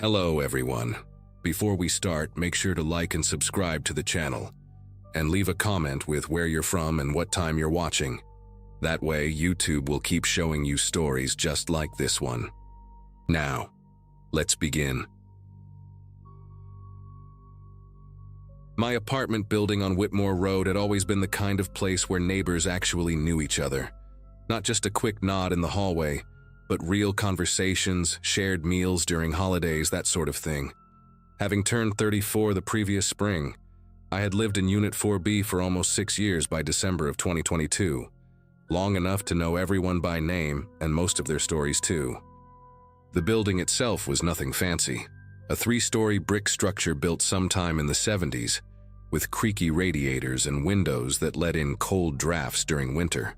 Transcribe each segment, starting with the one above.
Hello everyone. Before we start, make sure to like and subscribe to the channel, and leave a comment with where you're from and what time you're watching. That way, YouTube will keep showing you stories just like this one. Now, let's begin. My apartment building on Whitmore Road had always been the kind of place where neighbors actually knew each other. Not just a quick nod in the hallway, but real conversations, shared meals during holidays, that sort of thing. Having turned 34 the previous spring, I had lived in Unit 4B for almost 6 years by December of 2022, long enough to know everyone by name and most of their stories too. The building itself was nothing fancy, a 3-story brick structure built sometime in the 70s, with creaky radiators and windows that let in cold drafts during winter.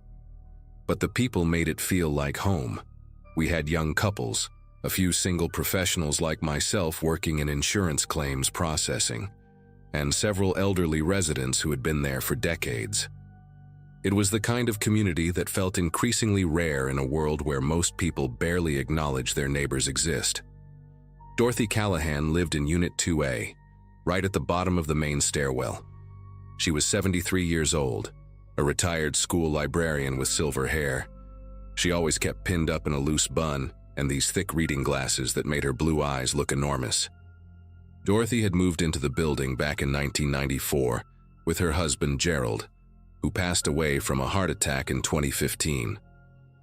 But the people made it feel like home. We had young couples, a few single professionals like myself working in insurance claims processing, and several elderly residents who had been there for decades. It was the kind of community that felt increasingly rare in a world where most people barely acknowledge their neighbors exist. Dorothy Callahan lived in Unit 2A, right at the bottom of the main stairwell. She was 73 years old, a retired school librarian with silver hair. She always kept pinned up in a loose bun and these thick reading glasses that made her blue eyes look enormous. Dorothy had moved into the building back in 1994 with her husband Gerald, who passed away from a heart attack in 2015.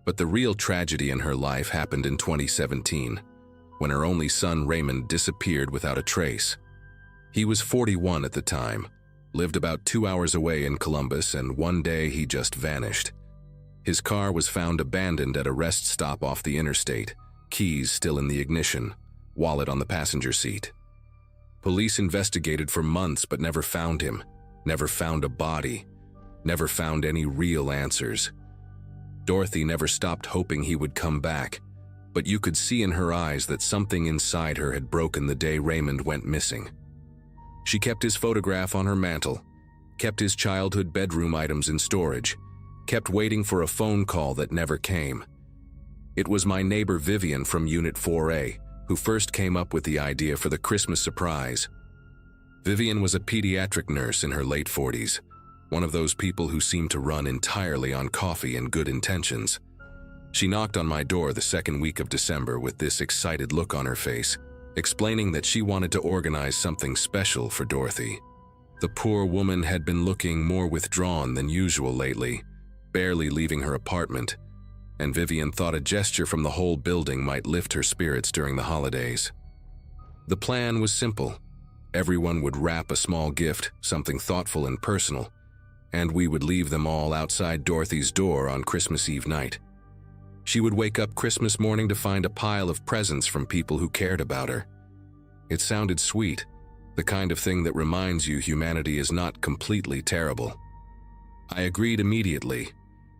But the real tragedy in her life happened in 2017, when her only son Raymond disappeared without a trace. He was 41 at the time, lived about 2 hours away in Columbus, and one day he just vanished. His car was found abandoned at a rest stop off the interstate, keys still in the ignition, wallet on the passenger seat. Police investigated for months but never found him, never found a body, never found any real answers. Dorothy never stopped hoping he would come back, but you could see in her eyes that something inside her had broken the day Raymond went missing. She kept his photograph on her mantle, kept his childhood bedroom items in storage, kept waiting for a phone call that never came. It was my neighbor Vivian from Unit 4A who first came up with the idea for the Christmas surprise. Vivian was a pediatric nurse in her late 40s, one of those people who seem to run entirely on coffee and good intentions. She knocked on my door the second week of December with this excited look on her face, explaining that she wanted to organize something special for Dorothy. The poor woman had been looking more withdrawn than usual lately, barely leaving her apartment, and Vivian thought a gesture from the whole building might lift her spirits during the holidays. The plan was simple. Everyone would wrap a small gift, something thoughtful and personal, and we would leave them all outside Dorothy's door on Christmas Eve night. She would wake up Christmas morning to find a pile of presents from people who cared about her. It sounded sweet, the kind of thing that reminds you humanity is not completely terrible. I agreed immediately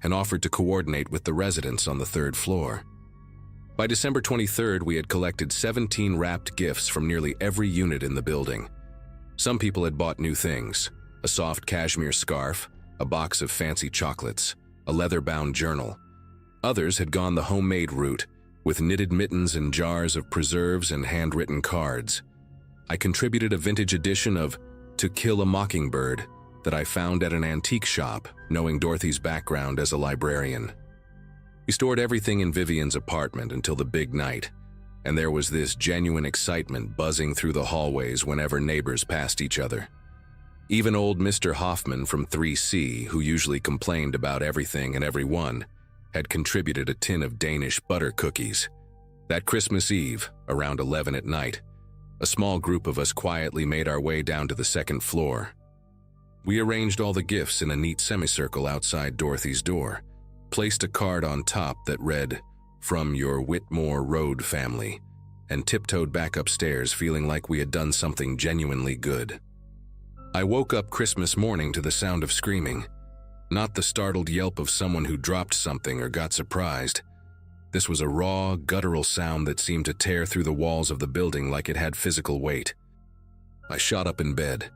and offered to coordinate with the residents on the 3rd floor. By December 23rd, we had collected 17 wrapped gifts from nearly every unit in the building. Some people had bought new things: a soft cashmere scarf, a box of fancy chocolates, a leather-bound journal. Others had gone the homemade route, with knitted mittens and jars of preserves and handwritten cards. I contributed a vintage edition of To Kill a Mockingbird that I found at an antique shop, knowing Dorothy's background as a librarian. We stored everything in Vivian's apartment until the big night, and there was this genuine excitement buzzing through the hallways whenever neighbors passed each other. Even old Mr. Hoffman from 3C, who usually complained about everything and everyone, had contributed a tin of Danish butter cookies. That Christmas Eve, around 11 at night, a small group of us quietly made our way down to the 2nd floor. We arranged all the gifts in a neat semicircle outside Dorothy's door, placed a card on top that read, "From your Whitmore Road family," and tiptoed back upstairs feeling like we had done something genuinely good. I woke up Christmas morning to the sound of screaming, not the startled yelp of someone who dropped something or got surprised. This was a raw, guttural sound that seemed to tear through the walls of the building like it had physical weight. I shot up in bed,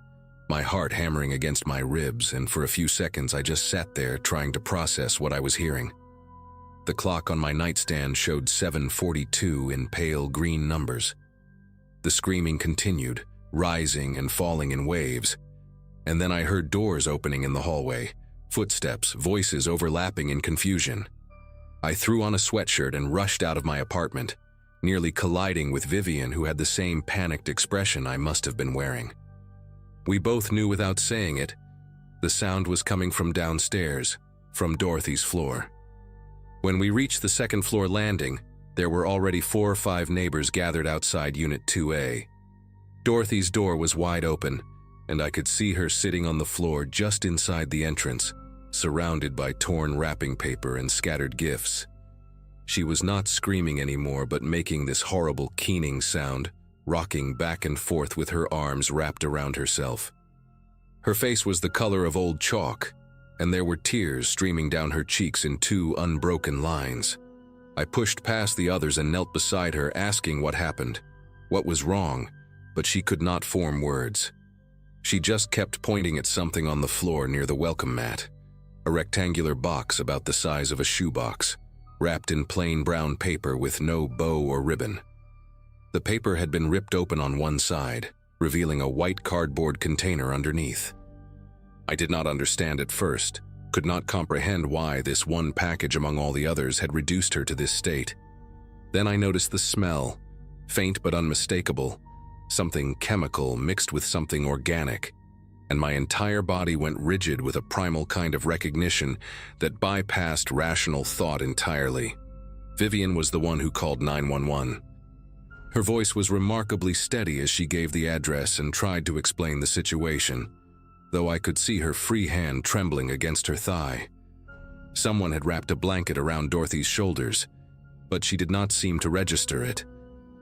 my heart hammering against my ribs, and for a few seconds I just sat there trying to process what I was hearing. The clock on my nightstand showed 7:42 in pale green numbers. The screaming continued, rising and falling in waves. And then I heard doors opening in the hallway, footsteps, voices overlapping in confusion. I threw on a sweatshirt and rushed out of my apartment, nearly colliding with Vivian, who had the same panicked expression I must have been wearing. We both knew without saying it, the sound was coming from downstairs, from Dorothy's floor. When we reached the second-floor landing, there were already 4 or 5 neighbors gathered outside Unit 2A. Dorothy's door was wide open, and I could see her sitting on the floor just inside the entrance, surrounded by torn wrapping paper and scattered gifts. She was not screaming anymore, but making this horrible keening sound, rocking back and forth with her arms wrapped around herself. Her face was the color of old chalk, and there were tears streaming down her cheeks in 2 unbroken lines. I pushed past the others and knelt beside her, asking what happened, what was wrong, but she could not form words. She just kept pointing at something on the floor near the welcome mat, a rectangular box about the size of a shoebox, wrapped in plain brown paper with no bow or ribbon. The paper had been ripped open on one side, revealing a white cardboard container underneath. I did not understand at first, could not comprehend why this one package among all the others had reduced her to this state. Then I noticed the smell, faint but unmistakable, something chemical mixed with something organic, and my entire body went rigid with a primal kind of recognition that bypassed rational thought entirely. Vivian was the one who called 911. Her voice was remarkably steady as she gave the address and tried to explain the situation, though I could see her free hand trembling against her thigh. Someone had wrapped a blanket around Dorothy's shoulders, but she did not seem to register it,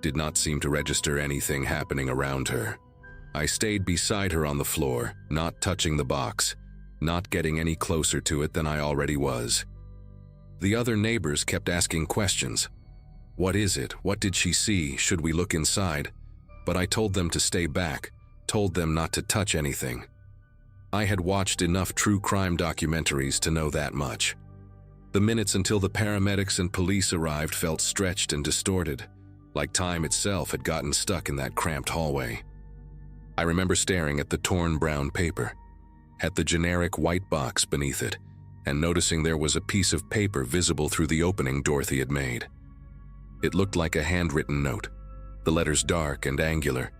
did not seem to register anything happening around her. I stayed beside her on the floor, not touching the box, not getting any closer to it than I already was. The other neighbors kept asking questions. What is it? What did she see? Should we look inside? But I told them to stay back, told them not to touch anything. I had watched enough true crime documentaries to know that much. The minutes until the paramedics and police arrived felt stretched and distorted, like time itself had gotten stuck in that cramped hallway. I remember staring at the torn brown paper, at the generic white box beneath it, and noticing there was a piece of paper visible through the opening Dorothy had made. It looked like a handwritten note, the letters dark and angular,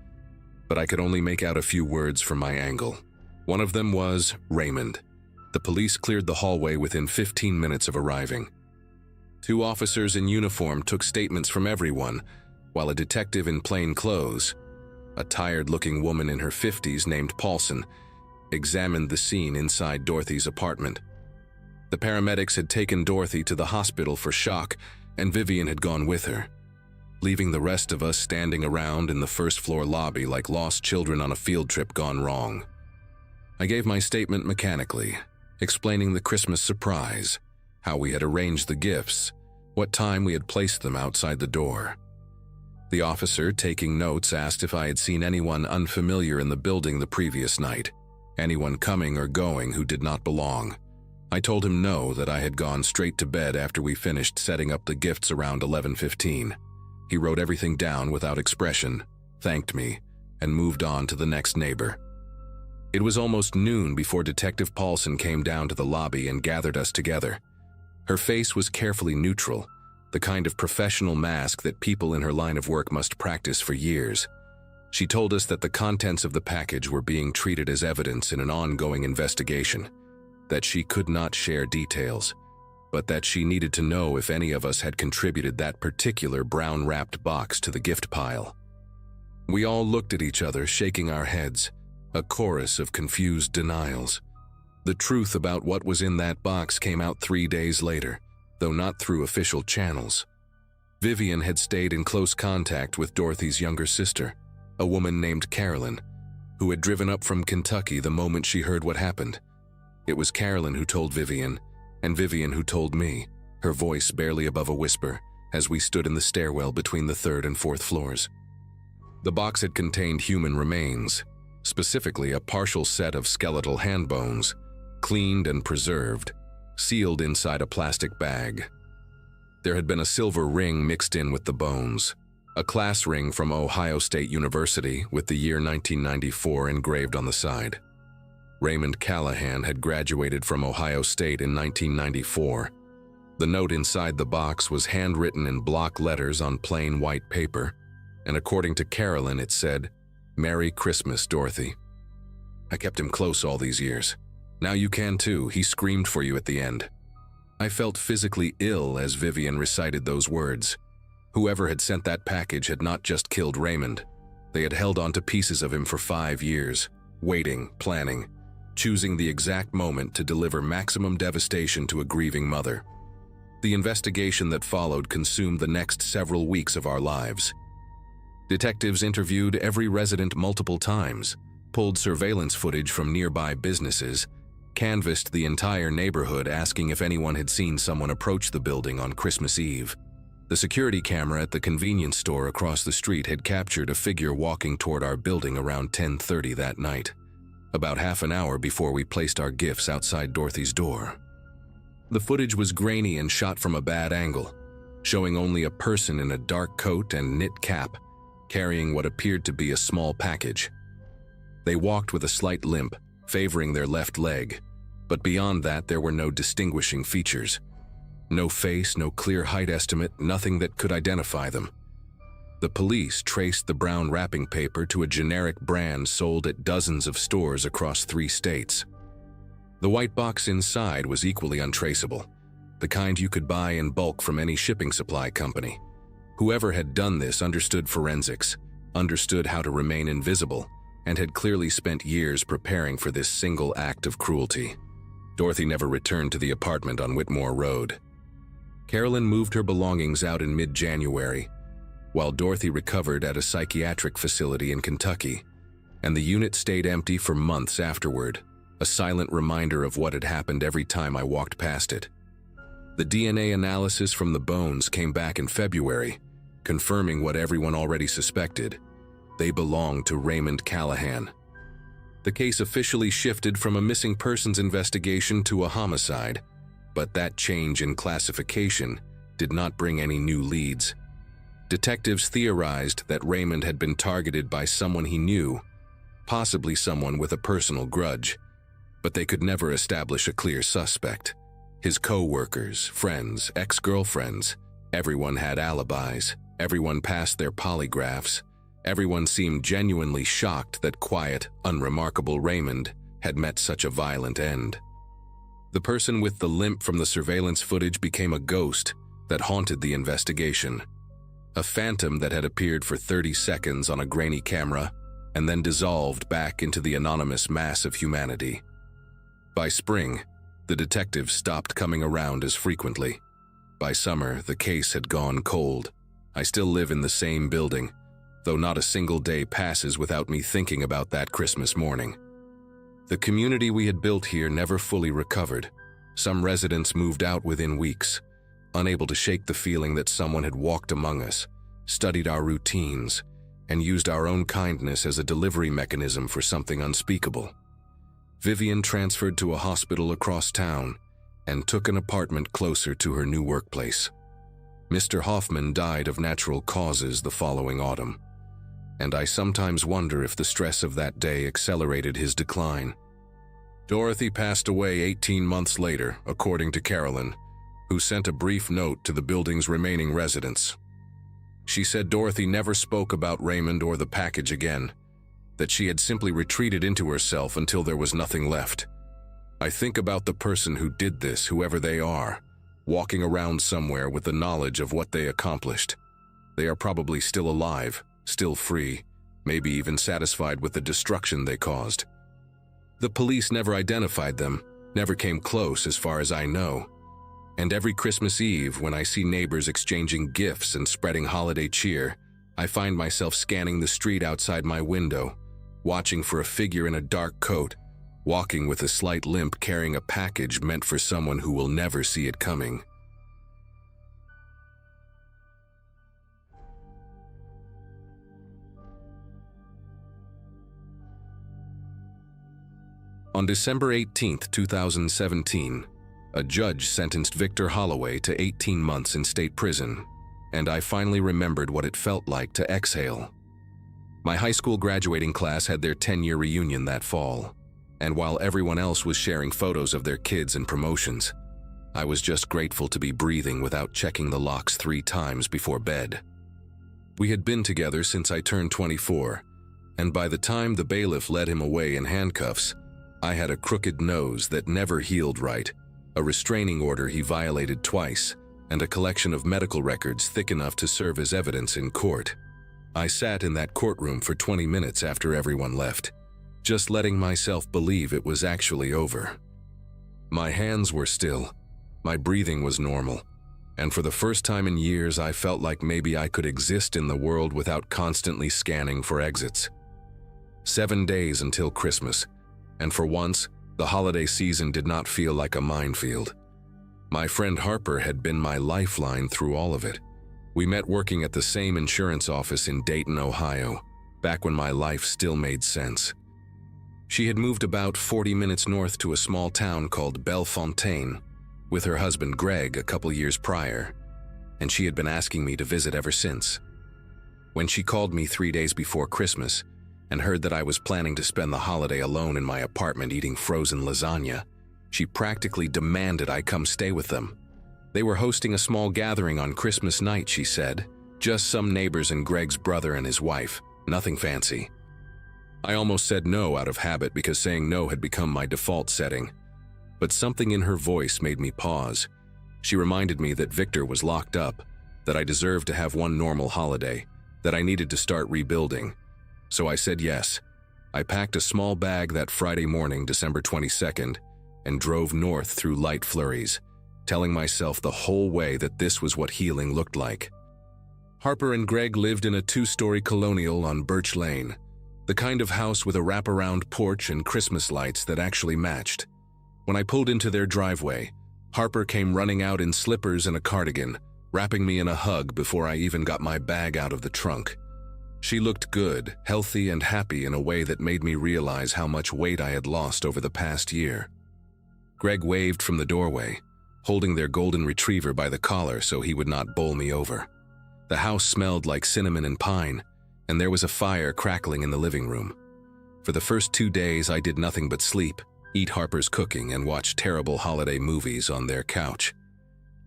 but I could only make out a few words from my angle. One of them was Raymond. The police cleared the hallway within 15 minutes of arriving. 2 officers in uniform took statements from everyone, while a detective in plain clothes, a tired-looking woman in her 50s named Paulson, examined the scene inside Dorothy's apartment. The paramedics had taken Dorothy to the hospital for shock, and Vivian had gone with her, leaving the rest of us standing around in the first-floor lobby like lost children on a field trip gone wrong. I gave my statement mechanically, explaining the Christmas surprise, how we had arranged the gifts, what time we had placed them outside the door. The officer, taking notes, asked if I had seen anyone unfamiliar in the building the previous night, anyone coming or going who did not belong. I told him no, that I had gone straight to bed after we finished setting up the gifts around 11:15. He wrote everything down without expression, thanked me, and moved on to the next neighbor. It was almost noon before Detective Paulson came down to the lobby and gathered us together. Her face was carefully neutral, the kind of professional mask that people in her line of work must practice for years. She told us that the contents of the package were being treated as evidence in an ongoing investigation, that she could not share details, but that she needed to know if any of us had contributed that particular brown-wrapped box to the gift pile. We all looked at each other, shaking our heads, a chorus of confused denials. The truth about what was in that box came out 3 days later, though not through official channels. Vivian had stayed in close contact with Dorothy's younger sister, a woman named Carolyn, who had driven up from Kentucky the moment she heard what happened. It was Carolyn who told Vivian, and Vivian who told me, her voice barely above a whisper, as we stood in the stairwell between the 3rd and 4th floors. The box had contained human remains, specifically a partial set of skeletal hand bones, cleaned and preserved, sealed inside a plastic bag. There had been a silver ring mixed in with the bones, A class ring from Ohio State University with the year 1994 engraved on the side. Raymond Callahan had graduated from Ohio State in 1994. The note inside the box was handwritten in block letters on plain white paper, and according to Carolyn, it said, "Merry Christmas, Dorothy." I kept him close all these years. Now you can too, he screamed for you at the end. I felt physically ill as Vivian recited those words. Whoever had sent that package had not just killed Raymond. They had held on to pieces of him for 5 years, waiting, planning, choosing the exact moment to deliver maximum devastation to a grieving mother. The investigation that followed consumed the next several weeks of our lives. Detectives interviewed every resident multiple times, pulled surveillance footage from nearby businesses, canvassed the entire neighborhood asking if anyone had seen someone approach the building on Christmas Eve. The security camera at the convenience store across the street had captured a figure walking toward our building around 10:30 that night, about half an hour before we placed our gifts outside Dorothy's door. The footage was grainy and shot from a bad angle, showing only a person in a dark coat and knit cap, carrying what appeared to be a small package. They walked with a slight limp, favoring their left leg, but beyond that there were no distinguishing features. No face, no clear height estimate, nothing that could identify them. The police traced the brown wrapping paper to a generic brand sold at dozens of stores across 3 states. The white box inside was equally untraceable, the kind you could buy in bulk from any shipping supply company. Whoever had done this understood forensics, understood how to remain invisible, and had clearly spent years preparing for this single act of cruelty. Dorothy never returned to the apartment on Whitmore Road. Carolyn moved her belongings out in mid-January, while Dorothy recovered at a psychiatric facility in Kentucky, and the unit stayed empty for months afterward, a silent reminder of what had happened every time I walked past it. The DNA analysis from the bones came back in February, confirming what everyone already suspected. They belonged to Raymond Callahan. The case officially shifted from a missing persons investigation to a homicide, but that change in classification did not bring any new leads. Detectives theorized that Raymond had been targeted by someone he knew, possibly someone with a personal grudge, but they could never establish a clear suspect. His co-workers, friends, ex-girlfriends, everyone had alibis, everyone passed their polygraphs, everyone seemed genuinely shocked that quiet, unremarkable Raymond had met such a violent end. The person with the limp from the surveillance footage became a ghost that haunted the investigation. A phantom that had appeared for 30 seconds on a grainy camera and then dissolved back into the anonymous mass of humanity. By spring, the detectives stopped coming around as frequently. By summer, the case had gone cold. I still live in the same building, though not a single day passes without me thinking about that Christmas morning. The community we had built here never fully recovered. Some residents moved out within weeks, unable to shake the feeling that someone had walked among us, studied our routines, and used our own kindness as a delivery mechanism for something unspeakable. Vivian transferred to a hospital across town and took an apartment closer to her new workplace. Mr. Hoffman died of natural causes the following autumn, and I sometimes wonder if the stress of that day accelerated his decline. Dorothy passed away 18 months later, according to Carolyn, who sent a brief note to the building's remaining residents. She said Dorothy never spoke about Raymond or the package again, that she had simply retreated into herself until there was nothing left. I think about the person who did this, whoever they are, walking around somewhere with the knowledge of what they accomplished. They are probably still alive, still free, maybe even satisfied with the destruction they caused. The police never identified them, never came close as far as I know. And every Christmas Eve, when I see neighbors exchanging gifts and spreading holiday cheer, I find myself scanning the street outside my window, watching for a figure in a dark coat, walking with a slight limp carrying a package meant for someone who will never see it coming. On December 18, 2017, a judge sentenced Victor Holloway to 18 months in state prison. and I finally remembered what it felt like to exhale. My high school graduating class had their 10-year reunion that fall, and while everyone else was sharing photos of their kids and promotions, I was just grateful to be breathing without checking the locks 3 times before bed. We had been together since I turned 24, and by the time the bailiff led him away in handcuffs, I had a crooked nose that never healed right, a restraining order he violated twice, and a collection of medical records thick enough to serve as evidence in court. I sat in that courtroom for 20 minutes after everyone left, just letting myself believe it was actually over. My hands were still, my breathing was normal, and for the first time in years I felt like maybe I could exist in the world without constantly scanning for exits. 7 days until Christmas, and for once, the holiday season did not feel like a minefield. My friend Harper had been my lifeline through all of it. We met working at the same insurance office in Dayton, Ohio, back when my life still made sense. She had moved about 40 minutes north to a small town called Bellefontaine with her husband Greg a couple years prior, and she had been asking me to visit ever since. When she called me 3 days before Christmas and heard that I was planning to spend the holiday alone in my apartment eating frozen lasagna, she practically demanded I come stay with them. They were hosting a small gathering on Christmas night, she said. Just some neighbors and Greg's brother and his wife, nothing fancy. I almost said no out of habit because saying no had become my default setting. But something in her voice made me pause. She reminded me that Victor was locked up, that I deserved to have one normal holiday, that I needed to start rebuilding. So I said yes. I packed a small bag that Friday morning, December 22nd, and drove north through light flurries, telling myself the whole way that this was what healing looked like. Harper and Greg lived in a 2-story colonial on Birch Lane, the kind of house with a wraparound porch and Christmas lights that actually matched. When I pulled into their driveway, Harper came running out in slippers and a cardigan, wrapping me in a hug before I even got my bag out of the trunk. She looked good, healthy, and happy in a way that made me realize how much weight I had lost over the past year. Greg waved from the doorway, holding their golden retriever by the collar so he would not bowl me over. The house smelled like cinnamon and pine, and there was a fire crackling in the living room. For the first 2 days, I did nothing but sleep, eat Harper's cooking, and watch terrible holiday movies on their couch.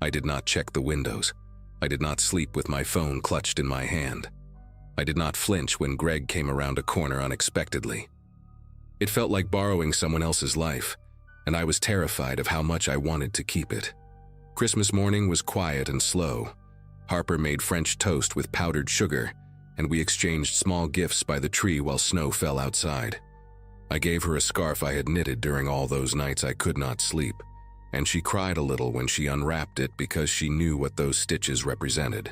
I did not check the windows. I did not sleep with my phone clutched in my hand. I did not flinch when Greg came around a corner unexpectedly. It felt like borrowing someone else's life, and I was terrified of how much I wanted to keep it. Christmas morning was quiet and slow. Harper made French toast with powdered sugar, and we exchanged small gifts by the tree while snow fell outside. I gave her a scarf I had knitted during all those nights I could not sleep, and she cried a little when she unwrapped it because she knew what those stitches represented.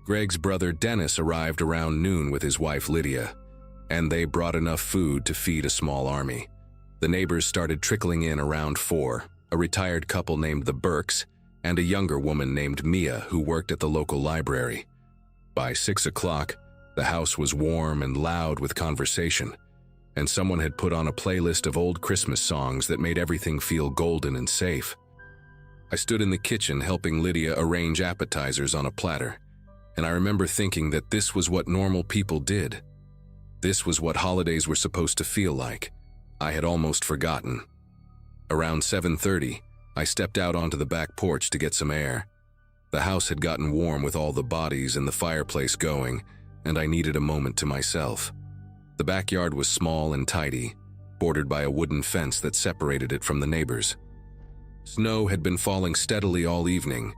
Greg's brother Dennis arrived around noon with his wife Lydia, and they brought enough food to feed a small army. The neighbors started trickling in around 4, a retired couple named the Burks, and a younger woman named Mia who worked at the local library. By 6 o'clock, the house was warm and loud with conversation, and someone had put on a playlist of old Christmas songs that made everything feel golden and safe. I stood in the kitchen helping Lydia arrange appetizers on a platter, and I remember thinking that this was what normal people did. This was what holidays were supposed to feel like. I had almost forgotten. Around 7:30, I stepped out onto the back porch to get some air. The house had gotten warm with all the bodies and the fireplace going, and I needed a moment to myself. The backyard was small and tidy, bordered by a wooden fence that separated it from the neighbors. Snow had been falling steadily all evening,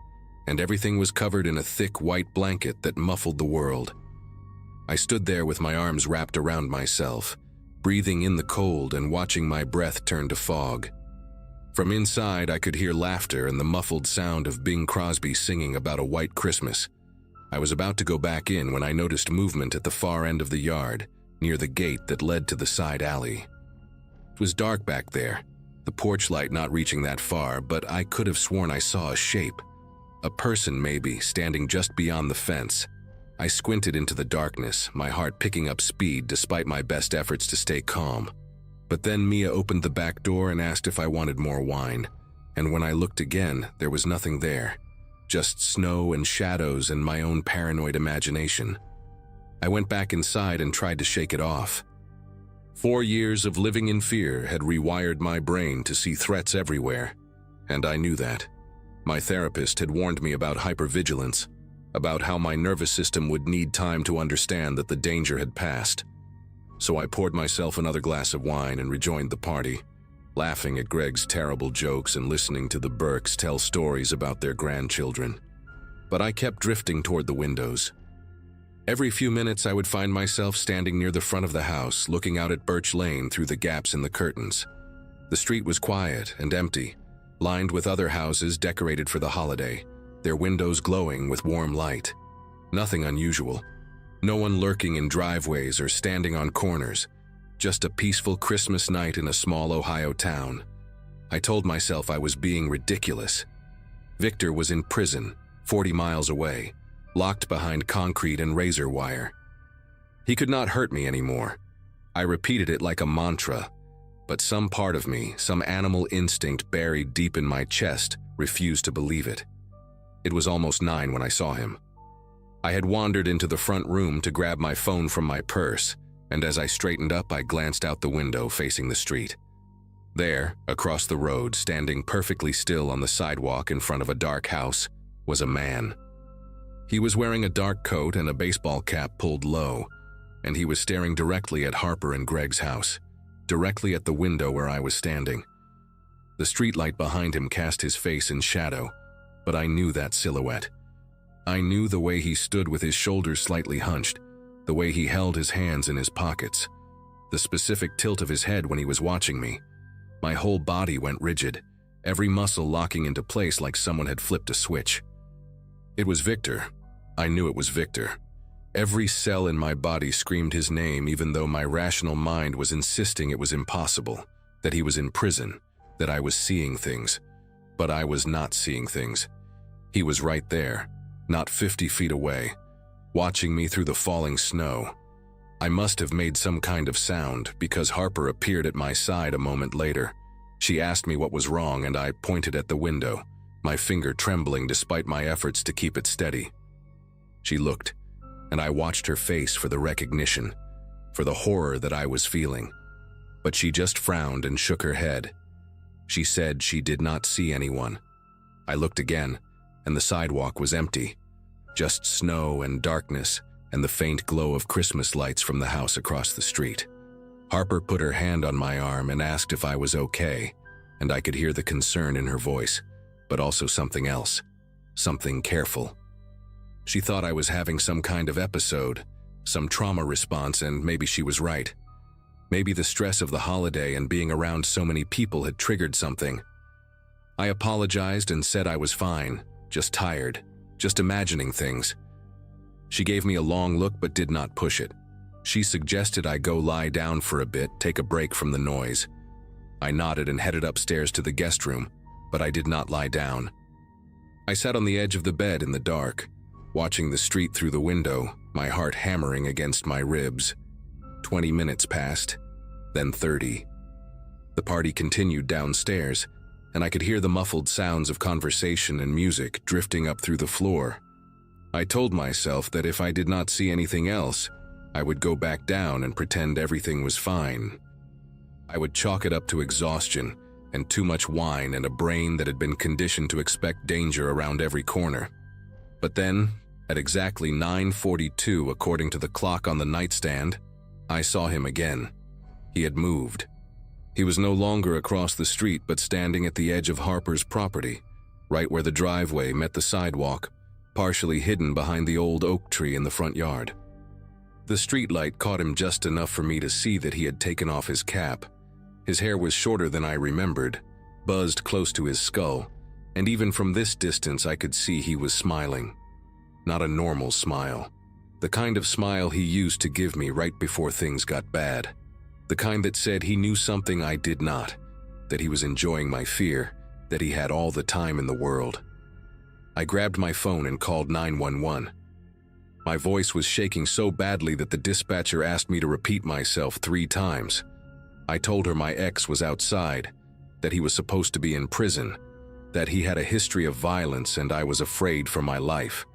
and everything was covered in a thick white blanket that muffled the world. I stood there with my arms wrapped around myself, breathing in the cold and watching my breath turn to fog. From inside, I could hear laughter and the muffled sound of Bing Crosby singing about a white Christmas. I was about to go back in when I noticed movement at the far end of the yard, near the gate that led to the side alley. It was dark back there, the porch light not reaching that far, but I could have sworn I saw a shape. A person, maybe, standing just beyond the fence. I squinted into the darkness, my heart picking up speed despite my best efforts to stay calm. But then Mia opened the back door and asked if I wanted more wine, and when I looked again, there was nothing there. just snow and shadows and my own paranoid imagination. I went back inside and tried to shake it off. 4 years of living in fear had rewired my brain to see threats everywhere, and I knew that. My therapist had warned me about hypervigilance, about how my nervous system would need time to understand that the danger had passed. So I poured myself another glass of wine and rejoined the party, laughing at Greg's terrible jokes and listening to the Burkes tell stories about their grandchildren. But I kept drifting toward the windows. Every few minutes I would find myself standing near the front of the house, looking out at Birch Lane through the gaps in the curtains. The street was quiet and empty, lined with other houses decorated for the holiday, their windows glowing with warm light. Nothing unusual. No one lurking in driveways or standing on corners. Just a peaceful Christmas night in a small Ohio town. I told myself I was being ridiculous. Victor was in prison, 40 miles away, locked behind concrete and razor wire. He could not hurt me anymore. I repeated it like a mantra, but some part of me, some animal instinct buried deep in my chest, refused to believe it. It was almost 9 when I saw him. I had wandered into the front room to grab my phone from my purse, and as I straightened up, I glanced out the window facing the street. There, across the road, standing perfectly still on the sidewalk in front of a dark house, was a man. He was wearing a dark coat and a baseball cap pulled low, and he was staring directly at Harper and Greg's house, directly at the window where I was standing. The streetlight behind him cast his face in shadow, but I knew that silhouette. I knew the way he stood with his shoulders slightly hunched, the way he held his hands in his pockets, the specific tilt of his head when he was watching me. My whole body went rigid, every muscle locking into place like someone had flipped a switch. It was Victor. I knew it was Victor. Every cell in my body screamed his name, even though my rational mind was insisting it was impossible, that he was in prison, that I was seeing things. But I was not seeing things. He was right there, not 50 feet away, watching me through the falling snow. I must have made some kind of sound because Harper appeared at my side a moment later. She asked me what was wrong and I pointed at the window, my finger trembling despite my efforts to keep it steady. She looked, and I watched her face for the recognition, for the horror that I was feeling. But she just frowned and shook her head. She said she did not see anyone. I looked again, and the sidewalk was empty. Just snow and darkness and the faint glow of Christmas lights from the house across the street. Harper put her hand on my arm and asked if I was okay, and I could hear the concern in her voice, but also something else, something careful. She thought I was having some kind of episode, some trauma response, and maybe she was right. Maybe the stress of the holiday and being around so many people had triggered something. I apologized and said I was fine, just tired, just imagining things. She gave me a long look but did not push it. She suggested I go lie down for a bit, take a break from the noise. I nodded and headed upstairs to the guest room, but I did not lie down. I sat on the edge of the bed in the dark, watching the street through the window, my heart hammering against my ribs. 20 minutes passed, then 30. The party continued downstairs, and I could hear the muffled sounds of conversation and music drifting up through the floor. I told myself that if I did not see anything else, I would go back down and pretend everything was fine. I would chalk it up to exhaustion and too much wine and a brain that had been conditioned to expect danger around every corner. But then, at exactly 9:42 according to the clock on the nightstand, I saw him again. He had moved. He was no longer across the street but standing at the edge of Harper's property, right where the driveway met the sidewalk, partially hidden behind the old oak tree in the front yard. The streetlight caught him just enough for me to see that he had taken off his cap. His hair was shorter than I remembered, buzzed close to his skull, and even from this distance I could see he was smiling. Not a normal smile. The kind of smile he used to give me right before things got bad. The kind that said he knew something I did not, that he was enjoying my fear, that he had all the time in the world. I grabbed my phone and called 911. My voice was shaking so badly that the dispatcher asked me to repeat myself 3 times. I told her my ex was outside, that he was supposed to be in prison, that he had a history of violence and I was afraid for my life.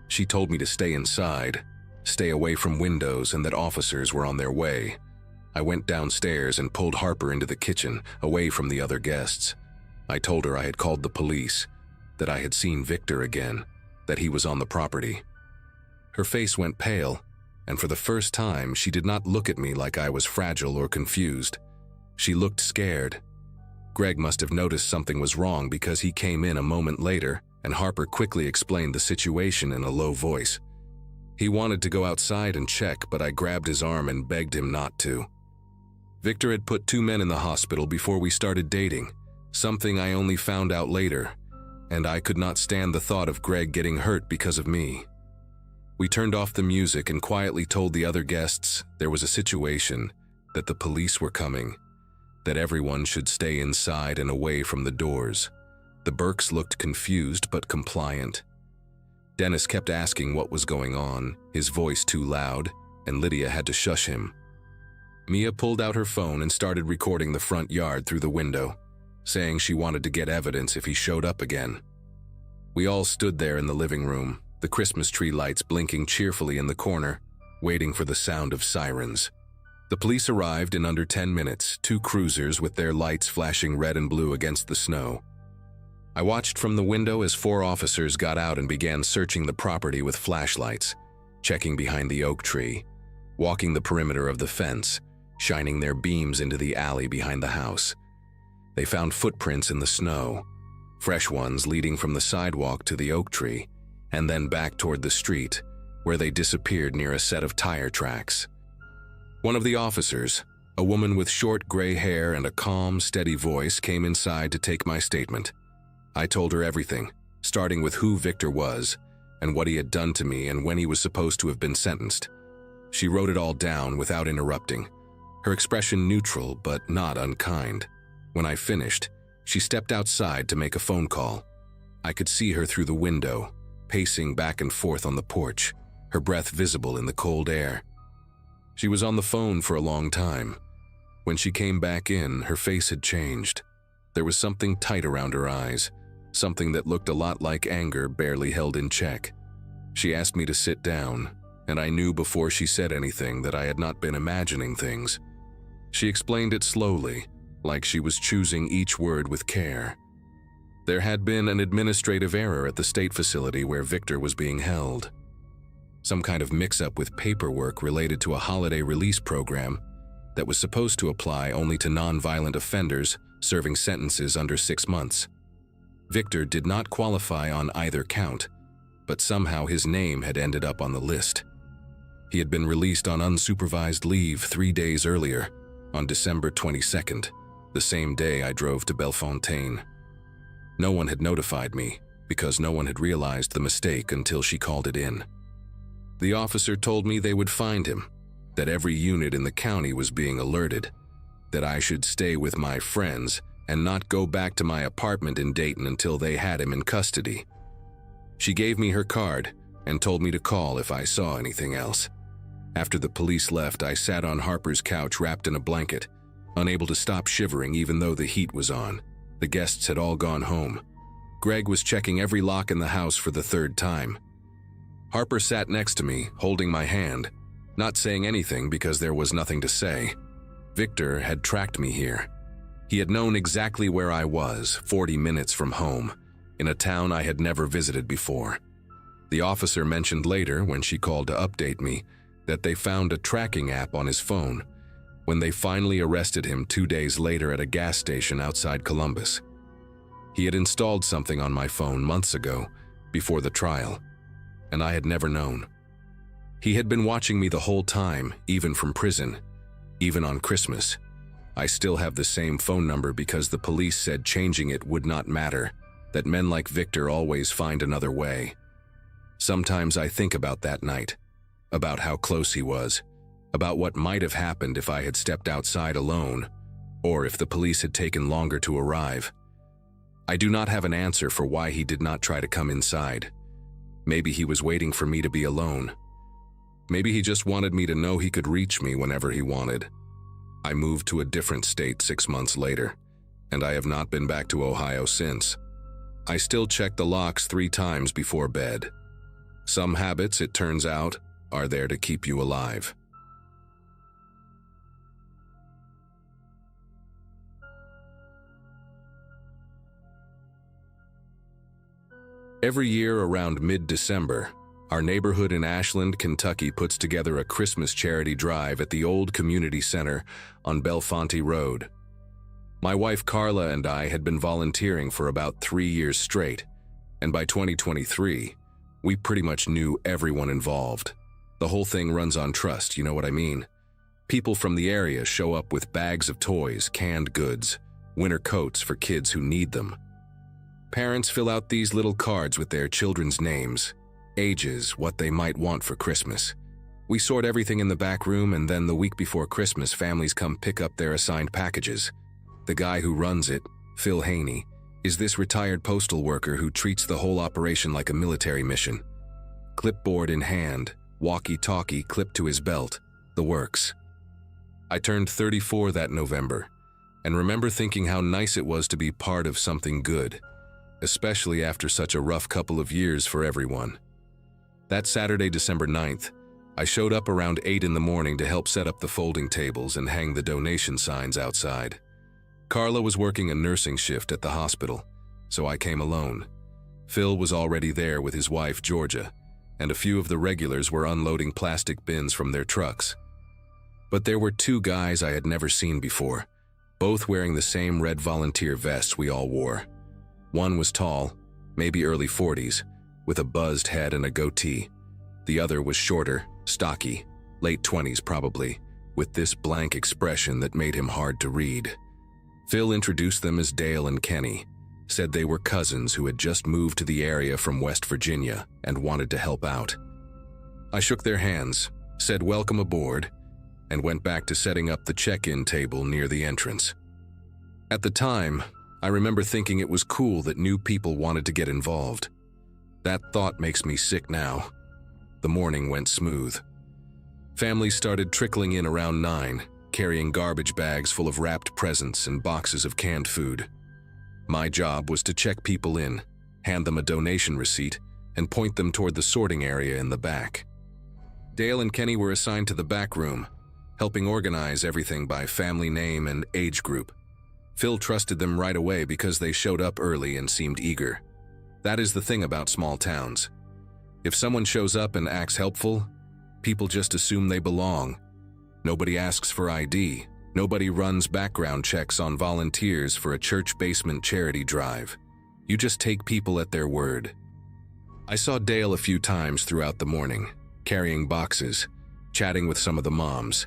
She told me to stay inside, stay away from windows, and that officers were on their way. I went downstairs and pulled Harper into the kitchen, away from the other guests. I told her I had called the police, that I had seen Victor again, that he was on the property. Her face went pale, and for the first time she did not look at me like I was fragile or confused. She looked scared. Greg must have noticed something was wrong because he came in a moment later, and Harper quickly explained the situation in a low voice. He wanted to go outside and check, but I grabbed his arm and begged him not to. Victor had put 2 men in the hospital before we started dating, something I only found out later, and I could not stand the thought of Greg getting hurt because of me. We turned off the music and quietly told the other guests there was a situation, that the police were coming, that everyone should stay inside and away from the doors. The Burkes looked confused but compliant. Dennis kept asking what was going on, his voice too loud, and Lydia had to shush him. Mia pulled out her phone and started recording the front yard through the window, saying she wanted to get evidence if he showed up again. We all stood there in the living room, the Christmas tree lights blinking cheerfully in the corner, waiting for the sound of sirens. The police arrived in under 10 minutes, 2 cruisers with their lights flashing red and blue against the snow. I watched from the window as 4 officers got out and began searching the property with flashlights, checking behind the oak tree, walking the perimeter of the fence, shining their beams into the alley behind the house. They found footprints in the snow, fresh ones leading from the sidewalk to the oak tree, and then back toward the street, where they disappeared near a set of tire tracks. One of the officers, a woman with short gray hair and a calm, steady voice, came inside to take my statement. I told her everything, starting with who Victor was, and what he had done to me and when he was supposed to have been sentenced. She wrote it all down without interrupting, her expression neutral but not unkind. When I finished, she stepped outside to make a phone call. I could see her through the window, pacing back and forth on the porch, her breath visible in the cold air. She was on the phone for a long time. When she came back in, her face had changed. There was something tight around her eyes, something that looked a lot like anger barely held in check. She asked me to sit down, and I knew before she said anything that I had not been imagining things. She explained it slowly, like she was choosing each word with care. There had been an administrative error at the state facility where Victor was being held. Some kind of mix-up with paperwork related to a holiday release program that was supposed to apply only to non-violent offenders serving sentences under 6 months. Victor did not qualify on either count, but somehow his name had ended up on the list. He had been released on unsupervised leave 3 days earlier, on December 22nd, the same day I drove to Bellefontaine. No one had notified me, because no one had realized the mistake until she called it in. The officer told me they would find him, that every unit in the county was being alerted, that I should stay with my friends and not go back to my apartment in Dayton until they had him in custody. She gave me her card and told me to call if I saw anything else. After the police left, I sat on Harper's couch wrapped in a blanket, unable to stop shivering even though the heat was on. The guests had all gone home. Greg was checking every lock in the house for the 3rd time. Harper sat next to me, holding my hand, not saying anything because there was nothing to say. Victor had tracked me here. He had known exactly where I was, 40 minutes from home, in a town I had never visited before. The officer mentioned later, when she called to update me, that they found a tracking app on his phone when they finally arrested him 2 days later at a gas station outside Columbus. He had installed something on my phone months ago, before the trial, and I had never known. He had been watching me the whole time, even from prison, even on Christmas. I still have the same phone number because the police said changing it would not matter, that men like Victor always find another way. Sometimes I think about that night, about how close he was, about what might have happened if I had stepped outside alone, or if the police had taken longer to arrive. I do not have an answer for why he did not try to come inside. Maybe he was waiting for me to be alone. Maybe he just wanted me to know he could reach me whenever he wanted. I moved to a different state 6 months later, and I have not been back to Ohio since. I still check the locks 3 times before bed. Some habits, it turns out, are there to keep you alive. Every year around mid-December, our neighborhood in Ashland, Kentucky puts together a Christmas charity drive at the old community center on Bellefonte Road. My wife Carla and I had been volunteering for about 3 years straight, and by 2023, we pretty much knew everyone involved. The whole thing runs on trust, you know what I mean? People from the area show up with bags of toys, canned goods, winter coats for kids who need them. Parents fill out these little cards with their children's names, ages, what they might want for Christmas. We sort everything in the back room, and then the week before Christmas, families come pick up their assigned packages. The guy who runs it, Phil Haney, is this retired postal worker who treats the whole operation like a military mission. Clipboard in hand, walkie-talkie clipped to his belt, the works. I turned 34 that November, and remember thinking how nice it was to be part of something good, especially after such a rough couple of years for everyone. That Saturday, December 9th, I showed up around 8 in the morning to help set up the folding tables and hang the donation signs outside. Carla was working a nursing shift at the hospital, so I came alone. Phil was already there with his wife, Georgia, and a few of the regulars were unloading plastic bins from their trucks. But there were 2 guys I had never seen before, both wearing the same red volunteer vests we all wore. One was tall, maybe early 40s, with a buzzed head and a goatee. The other was shorter, stocky, late 20s probably, with this blank expression that made him hard to read. Phil introduced them as Dale and Kenny, said they were cousins who had just moved to the area from West Virginia and wanted to help out. I shook their hands, said welcome aboard, and went back to setting up the check-in table near the entrance. At the time, I remember thinking it was cool that new people wanted to get involved. That thought makes me sick now. The morning went smooth. Families started trickling in around 9, carrying garbage bags full of wrapped presents and boxes of canned food. My job was to check people in, hand them a donation receipt, and point them toward the sorting area in the back. Dale and Kenny were assigned to the back room, helping organize everything by family name and age group. Phil trusted them right away because they showed up early and seemed eager. That is the thing about small towns. If someone shows up and acts helpful, people just assume they belong. Nobody asks for ID. Nobody runs background checks on volunteers for a church basement charity drive. You just take people at their word. I saw Dale a few times throughout the morning, carrying boxes, chatting with some of the moms,